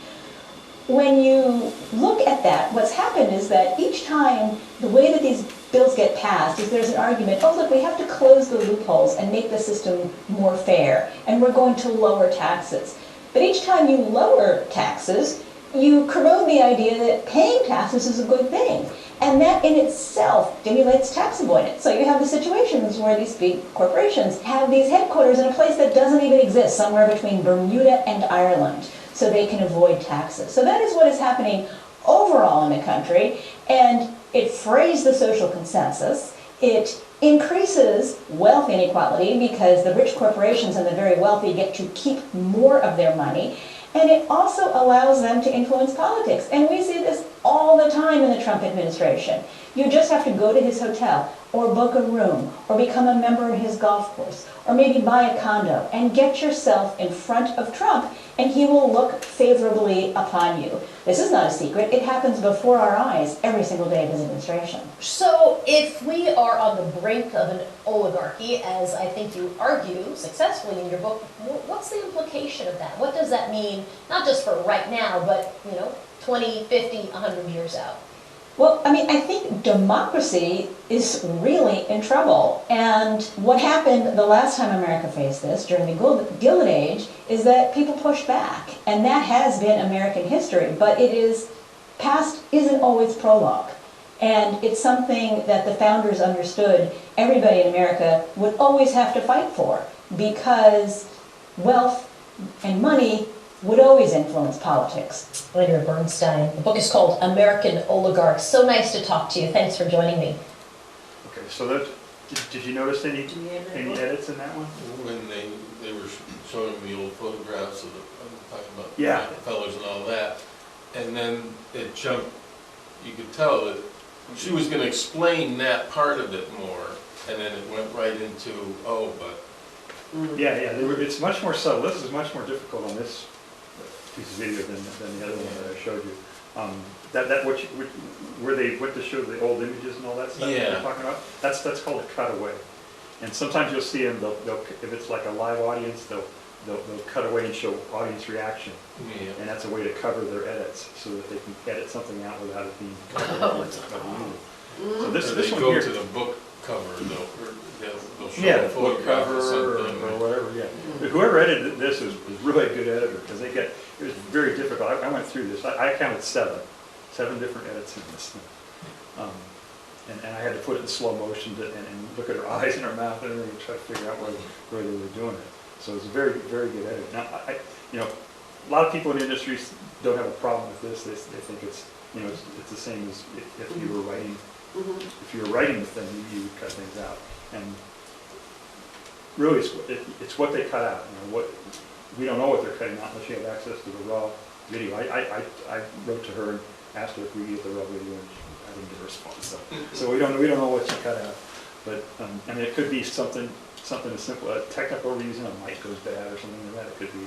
when you look at that, what's happened is that each time the way that these bills get passed is there's an argument, oh look, we have to close the loopholes and make the system more fair, and we're going to lower taxes. But each time you lower taxes, you corrode the idea that paying taxes is a good thing. And that in itself stimulates tax avoidance. So you have the situations where these big corporations have these headquarters in a place that doesn't even exist, somewhere between Bermuda and Ireland, so they can avoid taxes. So that is what is happening overall in the country, and it frays the social consensus. It increases wealth inequality because the rich corporations and the very wealthy get to keep more of their money. And it also allows them to influence politics. And we see this all the time in the Trump administration. You just have to go to his hotel, or book a room, or become a member of his golf course, or maybe buy a condo, and get yourself in front of Trump, and he will look favorably upon you. This is not a secret. It happens before our eyes every single day of his administration. So if we are on the brink of an oligarchy, as I think you argue successfully in your book, what's the implication of that? What does that mean, not just for right now, but 20, 50, 100 years out? Well, I mean, I think democracy is really in trouble. And what happened the last time America faced this, during the Gilded Age, is that people pushed back. And that has been American history. But past isn't always prologue. And it's something that the founders understood everybody in America would always have to fight for, because wealth and money would always influence politics. Laina Bernstein. The book is called American Oligarchs. So nice to talk to you. Thanks for joining me. Okay, so did you notice any edits in that one? When they were showing the old photographs of talking about Yeah. Rockefellers and all that, and then it jumped, you could tell that she was going to explain that part of it more, and then it went right into, Yeah, it's much more subtle. This is much more difficult on this piece of video than the other one that I showed you. Where they went to show the old images and all that stuff Yeah. you're talking about, that's called a cutaway. And sometimes you'll see them, if it's like a live audience, they'll cut away and show audience reaction. Yeah. And that's a way to cover their edits, so that they can edit something out without it being covered Oh, by it's the user. Or So this they one go here. to the book cover, they'll show Yeah, a the book photograph cover or or something. whatever, yeah. But whoever edited this is really a good editor, because it was very difficult. I went through this, I counted seven different edits in this thing. And I had to put it in slow motion and look at her eyes and her mouth and everything, try to figure out where they were doing it. So it's a very, very good edit. Now, a lot of people in the industry don't have a problem with this. They think it's the same as if you were writing. If you were writing the thing, you would cut things out. And really, it's what they cut out. We don't know what they're cutting out unless you have access to the raw video. I wrote to her and asked her if we could get the raw video, and I didn't get a response. So we don't know what she cut out. But it could be something as simple, a technical reason, a mic goes bad or something like that. It could be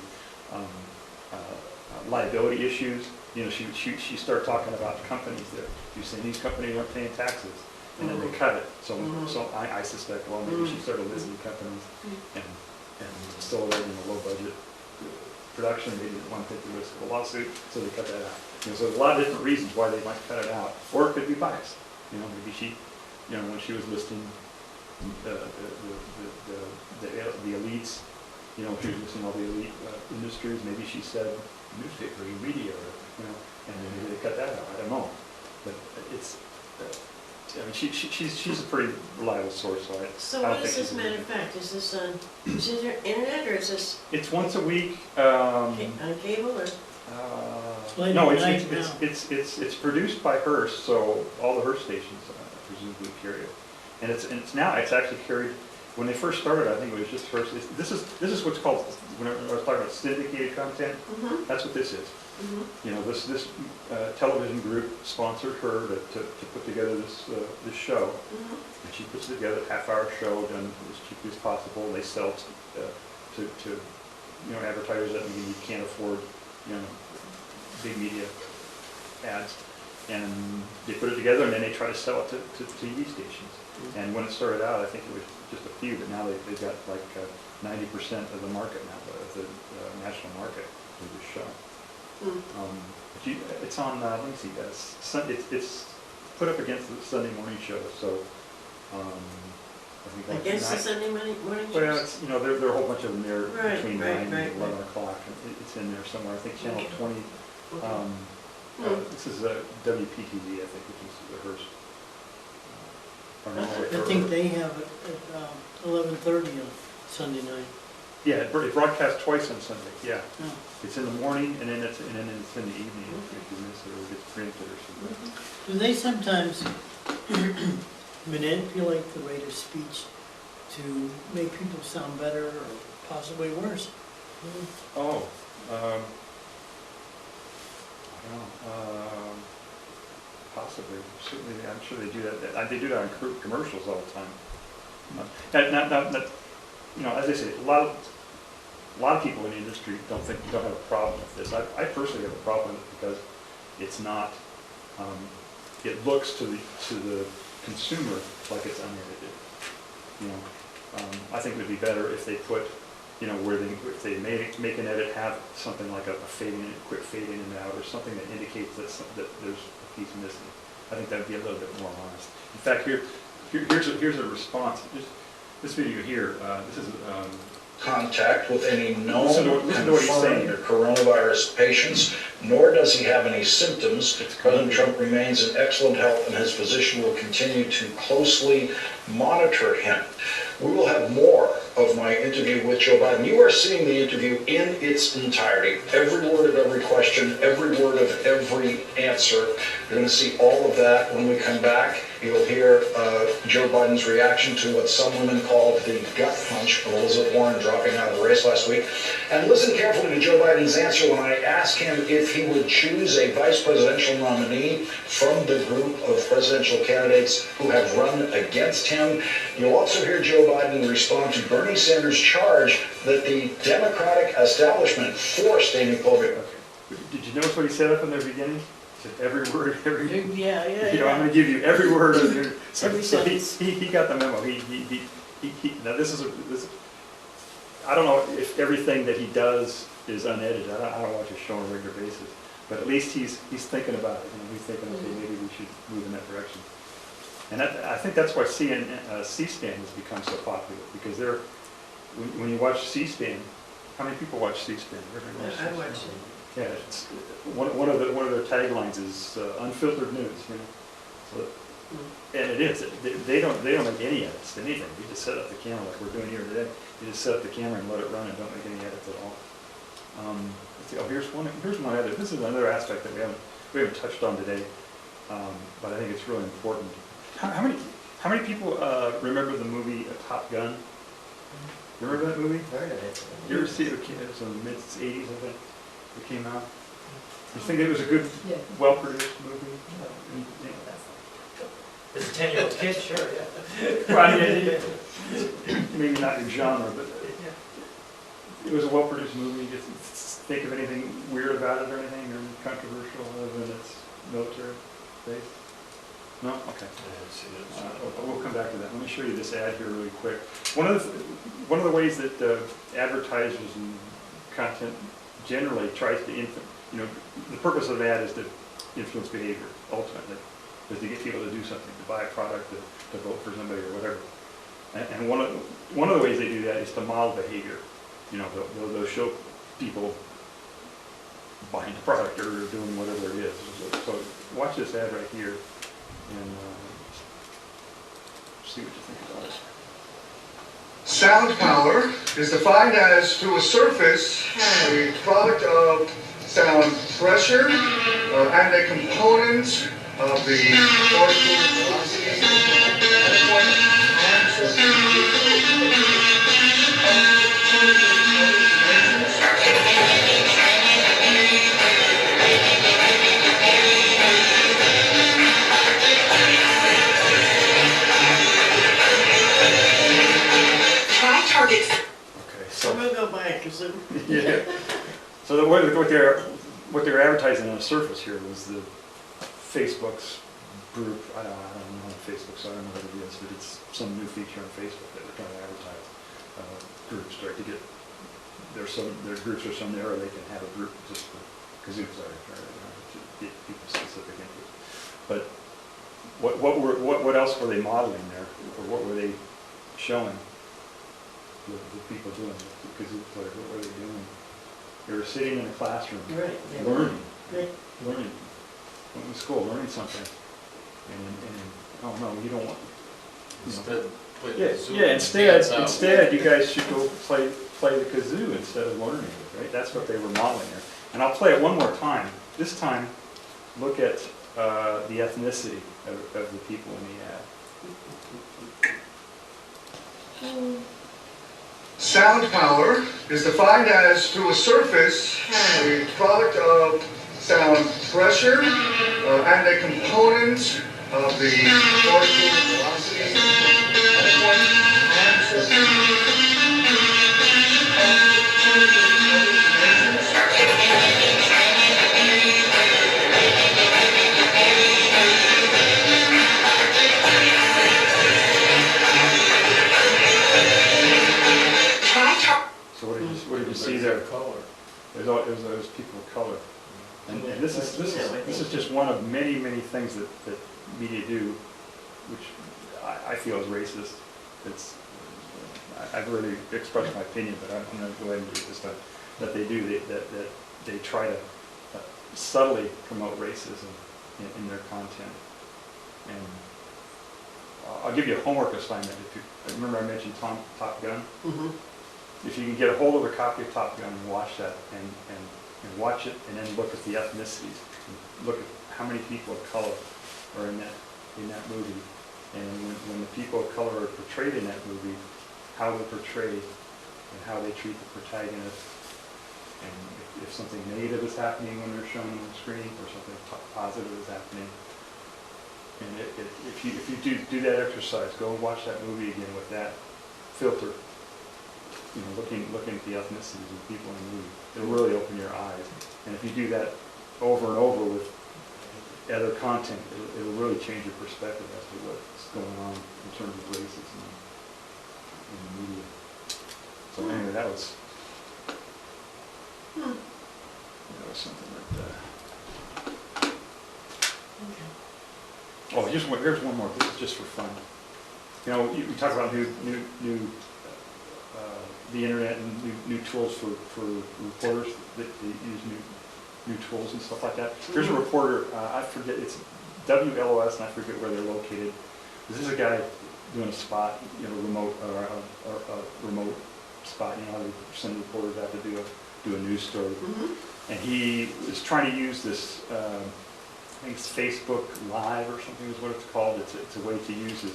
liability issues. She started talking about companies there. She's saying these companies aren't paying taxes, and then they cut it. So I suspect, well, maybe she started listing companies and still in a low budget production. Maybe didn't want to take the risk of a lawsuit, so they cut that out. So there's a lot of different reasons why they might cut it out, or it could be biased. Maybe she, when she was listing the elites, she was listing all the elite industries. Maybe she said newspaper, media, and then maybe they cut that out. I don't know, but it's. She's a pretty reliable source. So what is this matter of fact? Is this on internet or is this? It's once a week. On cable or? No, it's produced by Hearst, so all the Hearst stations presumably carry it, and it's now actually carried. When they first started, I think it was just Hearst. This is what's called, when I was talking about syndicated content. That's what this is. This television group sponsored her to put together this show, and she puts together a half-hour show done as cheaply as possible. They sell to advertisers that maybe you can't afford big media ads, and they put it together, and then they try to sell it to TV stations. And when it started out, I think it was just a few, but now they've got like 90% of the market now, of the national market for this show. It's on, let me see, it's put up against the Sunday morning show, so I think that's against the Sunday morning show? Well, it's, there are a whole bunch of them there between 9 and 11 right. o'clock. It's in there somewhere. I think channel 20. This is WPTV, I think, which is the Hearst. I think they have it at 11:30 on Sunday night. Yeah, it broadcasts twice on Sunday. Yeah, Oh. it's in the morning and then it's in the evening if you miss it or it gets printed or something. Do they sometimes manipulate the rate of speech to make people sound better or possibly worse? Oh, I don't know. Possibly, certainly. I'm sure they do that. They do that on commercials all the time. As I say, a lot of people in the industry don't have a problem with this. I personally have a problem with it because it's not. It looks to the consumer like it's unedited. I think it would be better if they put, if they make an edit, have something like a quick fade in and out, or something that indicates that there's a piece missing. I think that would be a little bit more honest. In fact, here's a response. This video here. This is. Contact with any known listen to what he's saying. coronavirus patients, nor does he have any symptoms. President Trump remains in excellent health and his physician will continue to closely monitor him. We will have more of my interview with Joe Biden. You are seeing the interview in its entirety. Every word of every question, every word of every answer. You're going to see all of that when we come back. You'll hear Joe Biden's reaction to what some women called the gut punch of Elizabeth Warren dropping out of the race last week. And listen carefully to Joe Biden's answer when I ask him if he would choose a vice presidential nominee from the group of presidential candidates who have run against him. You'll also hear Joe Biden respond to Bernie Sanders' charge that the Democratic establishment forced Amy Klobuchar. Did you notice what he said up in the beginning? every word, Yeah, you know, I'm gonna give you every word of the, so Every so sentence. he got the memo, now this, I don't know if everything that he does is unedited, I don't watch his show on a regular basis, but at least he's thinking about it, he's thinking, okay, maybe we should move in that direction. And I think that's why C-SPAN has become so popular, because when you watch C-SPAN, how many people watch C-SPAN? I watch it. Yeah, it's, one of their taglines is unfiltered news, you know. So, and it is. They don't make any edits to anything. You just set up the camera like we're doing here today. You just set up the camera and let it run and don't make any edits at all. Let's see. Oh, here's one edit. This is another aspect that we haven't touched on today, but I think it's really important. How many people remember the movie Top Gun? You remember that movie? Heard of it. You ever see it? It was in the mid-'80s, I think. It came out. You think it was a good, well-produced movie? As a 10-year-old kid, sure, yeah. Well, I mean, maybe not your genre, but it was a well-produced movie. You just think of anything weird about it or anything, or controversial other than it's military based? No? Okay. We'll come back to that. Let me show you this ad here really quick. One of the ways that advertisers and content generally tries to the purpose of the ad is to influence behavior, ultimately, is to get people to do something, to buy a product, to vote for somebody or whatever. And one of the ways they do that is to model behavior. You know, they'll show people buying the product or doing whatever it is. So watch this ad right here and see what you think about it. Sound power is defined as, through a surface, a product of sound pressure and a component of the particle velocity at a point of time. Targets. Okay, so I'm gonna go buy it, cause yeah. So what they're advertising on the surface here was the Facebook's group. I don't know Facebook, so I don't know what it is, but it's some new feature on Facebook that they're trying to advertise. Groups, right? To get their groups are some there, or they can have a group just for kazoos, to get people specific interest. But what else were they modeling there, or what were they showing? The people doing it, because what were they doing? They were sitting in a classroom, learning, going to school, learning something, and oh no, you don't want. Instead, you guys should go play the kazoo instead of learning it, right? That's what they were modeling there. And I'll play it one more time. This time, look at the ethnicity of the people in the ad. Sound power is defined as, through a surface, a product of sound pressure and a component of the particle velocity at a point of time. So what did you see there? There's people of color, and this is just one of many things that media do, which I feel is racist. I've already expressed my opinion, but I'm going to go ahead and do it this time. That they do that they try to subtly promote racism in their content. And I'll give you a homework assignment. Remember I mentioned Top Gun? Mm-hmm. If you can get a hold of a copy of Top Gun and watch that, and watch it, and then look at the ethnicities, and look at how many people of color are in that movie, and when the people of color are portrayed in that movie, how they're portrayed, and how they treat the protagonist, and if something negative is happening when they're shown on the screen, or something positive is happening. And if you do that exercise, go and watch that movie again with that filter. You know, looking at the ethnicities of people in the movie, it'll really open your eyes. And if you do that over and over with other content, it'll really change your perspective as to what's going on in terms of racism in the media. So anyway, that was something like that. Oh, here's one more. This is just for fun. You know, we talk about the internet and new tools for reporters that use new tools and stuff like that. Here's a reporter. I forget, it's WLOS, and I forget where they're located. This is a guy doing a spot, you know, remote spot. You know how they send reporters out to do a news story. And he is trying to use this. I think it's Facebook Live or something is what it's called. It's a way to use it.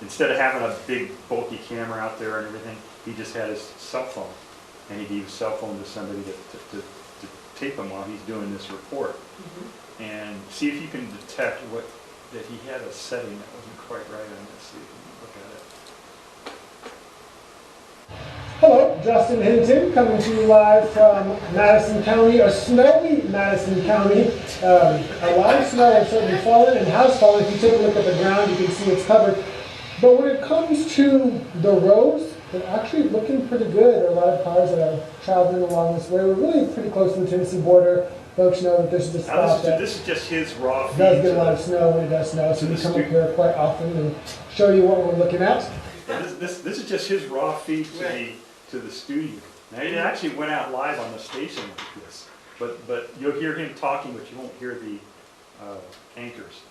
Instead of having a big bulky camera out there and everything, he just had his cell phone, and he gave his cell phone to somebody to tape him while he's doing this report, and see if you can detect that he had a setting that wasn't quite right on this. See if you can look at it. Hello, Justin Hinton coming to you live from Madison County, or snowy Madison County. A lot of snow has certainly fallen and has fallen. If you take a look at the ground, you can see it's covered. But when it comes to the roads, they're actually looking pretty good. There are a lot of cars that are traveling along this way. We're really pretty close to the Tennessee border. Folks know that this is the spot that this is just his raw feed. Does get a lot of snow when it does snow, so we come up here quite often and show you what we're looking at. This is just his raw feed to the studio. Now he actually went out live on the station like this, but you'll hear him talking, but you won't hear the anchors.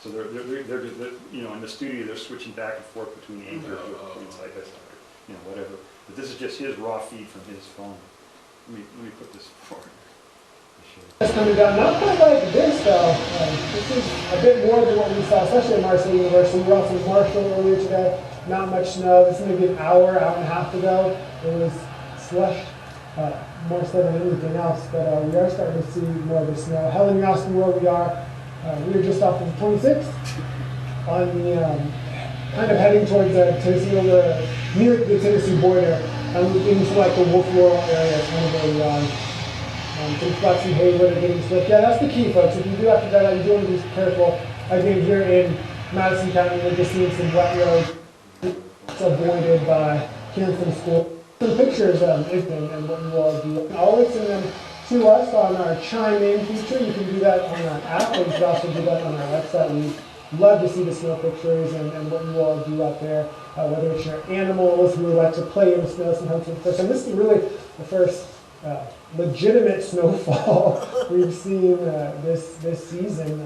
So they're you know, in the studio they're switching back and forth between anchors, side by side, you know, whatever. But this is just his raw feed from his phone. Let me put this forward. It's coming down, not quite like this though. This is a bit more than what we saw, especially at Marshall University. We were also in Marshall earlier today. Not much snow. This is maybe an hour and a half ago. It was slush, more so than anything else. But we are starting to see more of the snow. Helen, you asked me where we are. We are just off of the 26th on the kind of heading towards Tennessee, near the Tennessee border, and we're into like the Wolf Rural area, kind of where we are. Some spots in Haywood are getting slipped. Yeah, that's the key, folks. If you do have to drive out, you do want to be careful. Again, here in Madison County, we're just seeing some wet roads. It's avoided by Kansas School. Some pictures and what you all do. Always send them to us on our Chime In feature. You can do that on our app, or you can also do that on our website. We love to see the snow pictures and what you all do out there, whether it's your animals who like to play in the snow sometimes for the first time. This is really the first legitimate snowfall we've seen this season.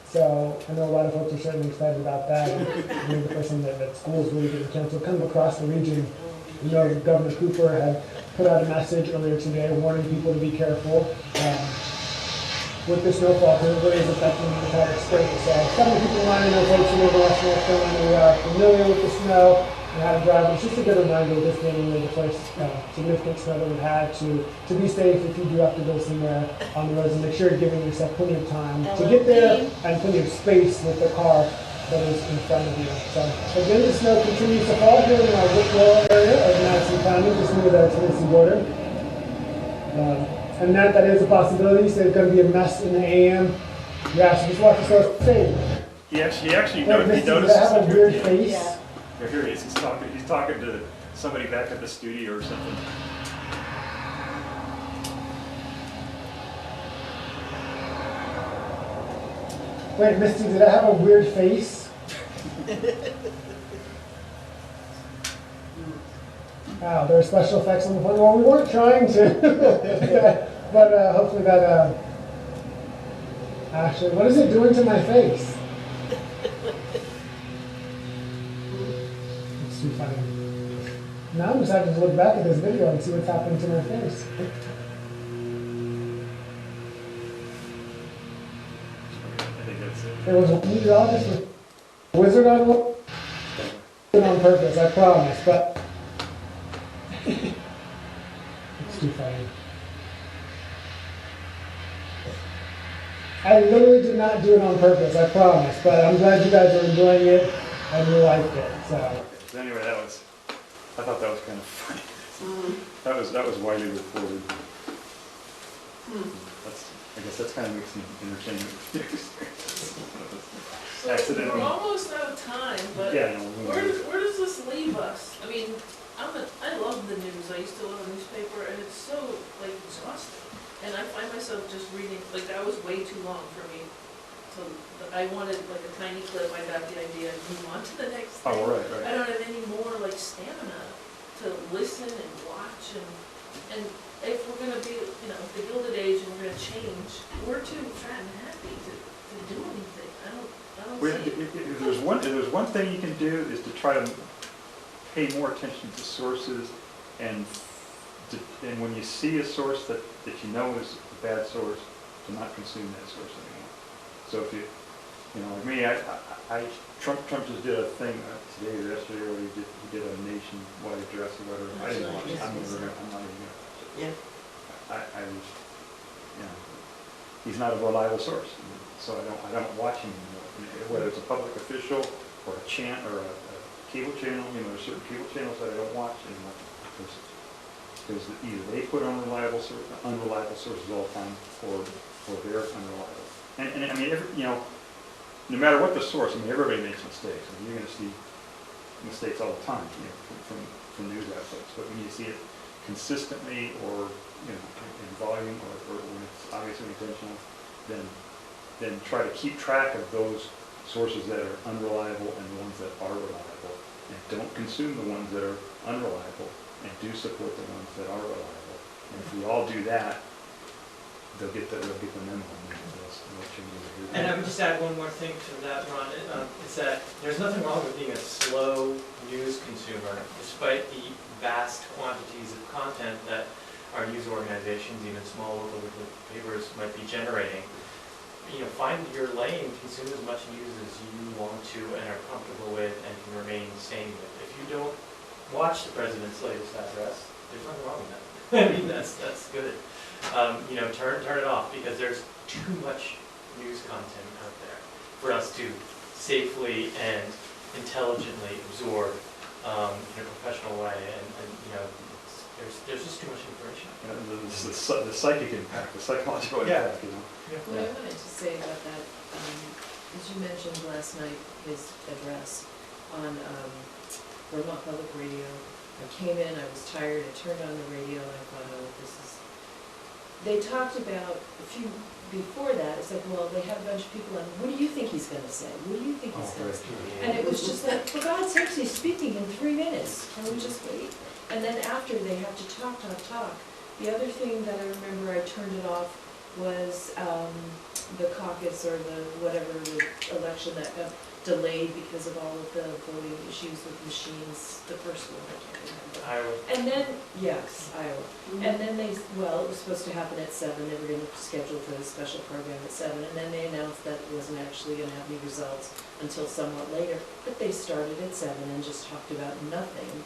So I know a lot of folks are certainly excited about that. And the first time that schools really getting canceled kind of across the region. You know, Governor Cooper had put out a message earlier today warning people to be careful with the snowfall, because it really is affecting the entire state. So some of the people in line, I know folks who live in West North Carolina, we are familiar with the snow and how to drive. It's just a good reminder, this being the first significant snow that we've had, to be safe if you do have to go somewhere on the roads, and make sure you're giving yourself plenty of time to get there and plenty of space with the car that is in front of you. So again, the snow continues to fall here in our Wicklow area of Madison County, just near the Tennessee border. And that is a possibility. So it's going to be a mess in the AM. Yeah, so just watch the snow fade. He actually noticed. Does that have a weird face? Yeah, here he is. He's talking to somebody back at the studio or something. Wait, Misty, did I have a weird face? Wow, there are special effects on the phone. Well, we weren't trying to. But hopefully that actually, what is it doing to my face? It's too funny. Now I'm excited to look back at this video and see what's happening to my face. There was a meteorologist with a wizard on one. On purpose, I promise, but it's too funny. I literally did not do it on purpose, I promise, but I'm glad you guys are enjoying it and you liked it. So anyway, I thought that was kind of funny. That was widely reported. I guess that's kind of makes an entertainment experience. So Accidentally. we're almost out of time, but Yeah, no, where does this leave us? I mean, I love the news. I used to love a newspaper, and it's so like exhausting. And I find myself just reading, like that was way too long for me. So I wanted like a tiny clip. I got the idea and move on to the next thing. Oh, right. I don't have any more like stamina to listen and watch and if we're gonna be, you know, the Gilded Age and we're gonna change, we're too fat and happy to do anything. I don't Well, see it. if there's one thing you can do is to try to pay more attention to sources and when you see a source that you know is a bad source, to not consume that source anymore. So if you know, like me, Trump just did a thing today or yesterday where he did a nationwide address or whatever. I didn't watch it. I'm not even gonna watch it. Yeah. I was, you know, he's not a reliable source, so I don't watch him anymore. Whether it's a public official or a or a cable channel, you know, there's certain cable channels that I don't watch anymore because either they put unreliable sources all the time, or they're unreliable. And I mean, you know, no matter what the source, I mean, everybody makes mistakes. I mean, you're going to see mistakes all the time, you know, from news outlets. But when you see it consistently, or you know, in volume, or when it's obviously intentional, then try to keep track of those sources that are unreliable and the ones that are reliable, and don't consume the ones that are unreliable, and do support the ones that are reliable. And if we all do that, they'll get the memo. And I would just add one more thing to that, Ron, is that there's nothing wrong with being a slow news consumer, despite the vast quantities of content that our news organizations, even small local papers, might be generating. You know, find your lane, consume as much news as you want to and are comfortable with and can remain sane with. If you don't watch the president's latest address, there's nothing wrong with that. I mean, that's good. You know, turn it off, because there's too much news content out there for us to safely and intelligently absorb in a professional way, and you know, there's just too much information. The psychic impact, the psychological impact, you know. What I wanted to say about that, as you mentioned last night, his address on Vermont Public Radio. I came in, I was tired, I turned on the radio, and I thought, oh, this is... They talked about a few before that. It's like, well, they have a bunch of people on. What do you think he's going to say? What do you think he's going to say? And it was just like, for God's sakes, he's speaking in 3 minutes. Can we just wait? And then after, they have to talk. The other thing that I remember I turned it off was the caucus, or the whatever, the election that got delayed because of all of the voting issues with machines. The first one, I can't remember. Iowa. And then, yes, Iowa. And then it was supposed to happen at 7. They were going to schedule for the special program at 7. And then they announced that it wasn't actually going to have any results until somewhat later. But they started at 7 and just talked about nothing.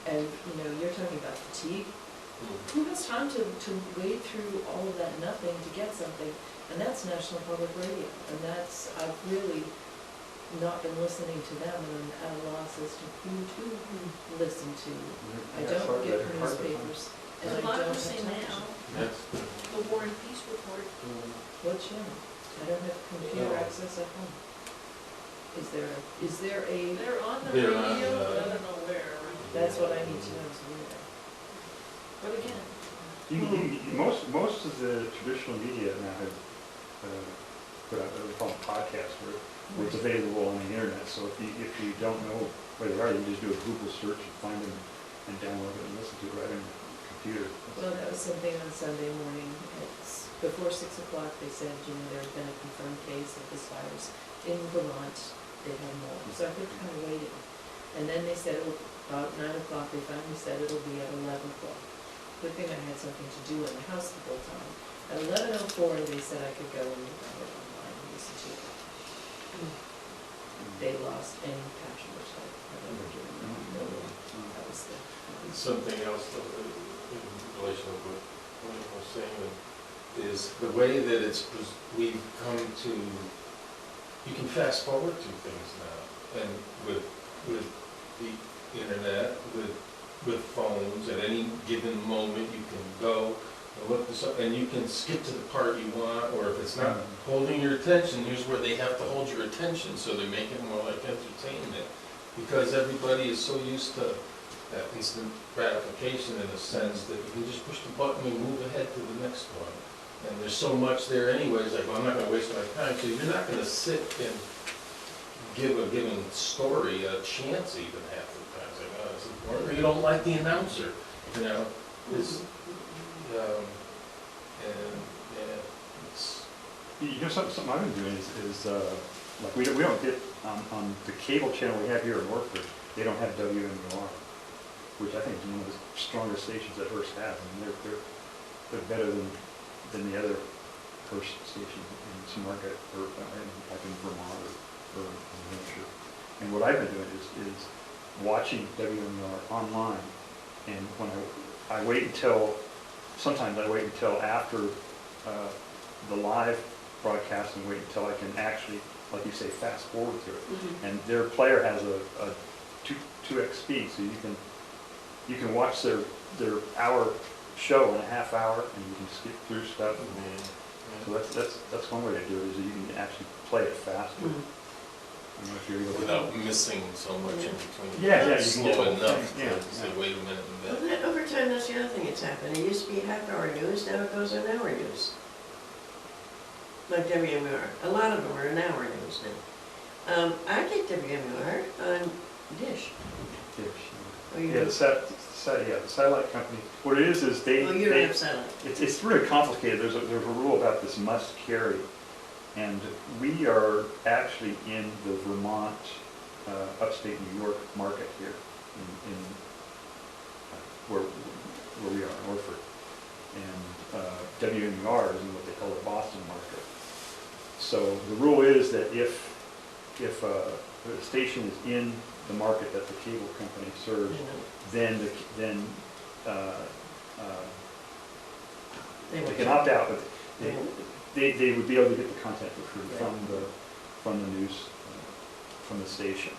And, you know, you're talking about fatigue. Who has time to wade through all of that nothing to get something? And that's National Public Radio. And that's, I've really not been listening to them, and I'm at a loss as to who to listen to. I don't get newspapers, and I don't have television. The War and Peace Report. What channel? I don't have computer access at home. Is there a? They're on the They're radio, on, but I don't know where. That's what I need to know, so where. But again. Most of the traditional media now have put out what we call podcasts, where it's available on the internet. So if you don't know where they are, you can just do a Google search and find them and download it and listen to it right on your computer. Well, that was something on Sunday morning. It's before 6 o'clock. They said, you know, there had been a confirmed case of this virus in Vermont. They had more, so I kept kind of waiting. And then they said about 9 o'clock. They finally said it'll be at 11 o'clock. Good thing I had something to do in the house the whole time. At 11:04, they said I could go and online and listen to it. They lost any passwords I've ever given them. No one. That was the. Something else in relation to what William was saying is the way that we've come to, you can fast forward to things now, and with the internet, with phones, at any given moment you can go and look this up, and you can skip to the part you want, or if it's not holding your attention, here's where they have to hold your attention, so they make it more like entertainment. Because everybody is so used to that instant gratification in a sense that you can just push the button and move ahead to the next one. And there's so much there anyways, like, well, I'm not gonna waste my time, so you're not gonna sit and give a given story a chance even half the time. It's like, oh, it's important, or you don't like the announcer, you know? It's, and, yeah, it's... You know, something I've been doing is like we don't get, on the cable channel we have here in Orford, they don't have WMUR, which I think is one of the strongest stations that Hearst has. I mean, they're better than the other Hearst stations in some market, or like in Vermont or New Hampshire. And what I've been doing is watching WMUR online, and when I wait until, sometimes I wait until after the live broadcast and wait until I can actually, like you say, fast forward to it. And their player has a 2x speed, so you can watch their hour show in a half hour, and you can skip through stuff. So that's one way to do it, is that you can actually play it faster. I don't know if you're able to, without missing so much in between. Yeah, you can slow get enough yeah, to say, wait a minute and Well, that over time, that's the other thing that's happened. It used to be half-hour news, now it goes an hour news. Like WMUR. A lot of them are an hour news now. I get WMUR on Dish. Oh, you yeah, do? the satellite company. What it is they. Oh, you don't have satellite. It's really complicated. There's a rule about this must carry, and we are actually in the Vermont, upstate New York market here, in where we are in Orford, and WMUR is in what they call the Boston market. So the rule is that if the station is in the market that the cable company serves, then they can opt out, but they would be able to get the content for free from the news, from the station.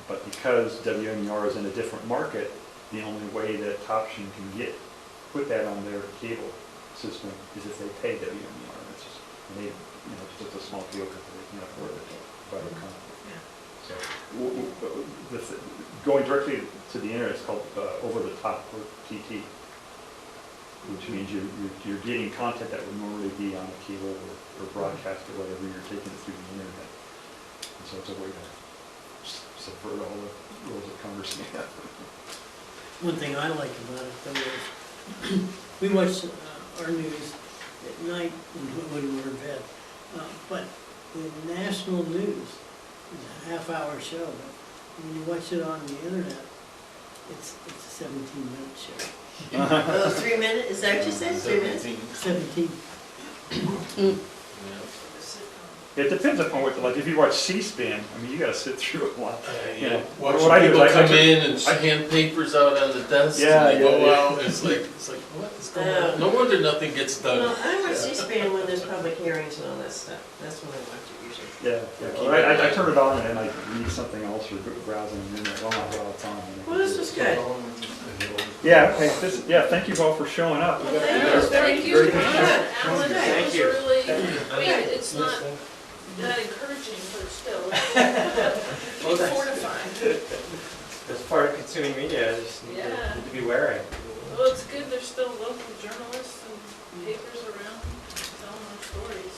But because WMUR is in a different market, the only way that Toption can put that on their cable system is if they pay WMUR. It's just, it's just a small cable company, they can't afford it by their content. So, going directly to the internet is called over-the-top, or TT, which means you're getting content that would normally be on a cable or broadcast or whatever. You're taking it through the internet, and so it's a way to subvert all the rules of Congress. One thing I like about it, though, is we watch our news at night when we're in bed, but the national news is a half-hour show, but when you watch it on the internet, it's a 17-minute show. Oh, 3 minutes? Is that what you said? 3 minutes? 17. It depends upon what, like if you watch C-SPAN, I mean, you gotta sit through a lot. Watching What I do people is come in and hand papers out on the desk, and they go out, it's like, what is going on? No wonder nothing gets done. Well, I watch C-SPAN when there's public hearings and all that stuff. That's when I watch it usually. Well, I turn it on and then I read something else or browsing the internet. Oh my God, it's on. Well, this was good. Yeah, thank you all for showing up. Well, thank you. Alan, Thank you. really, I mean, it's not that encouraging, but still, it's fortifying. That's part of consuming media, I just need to be wary. Well, it's good there's still local journalists and papers around telling our stories.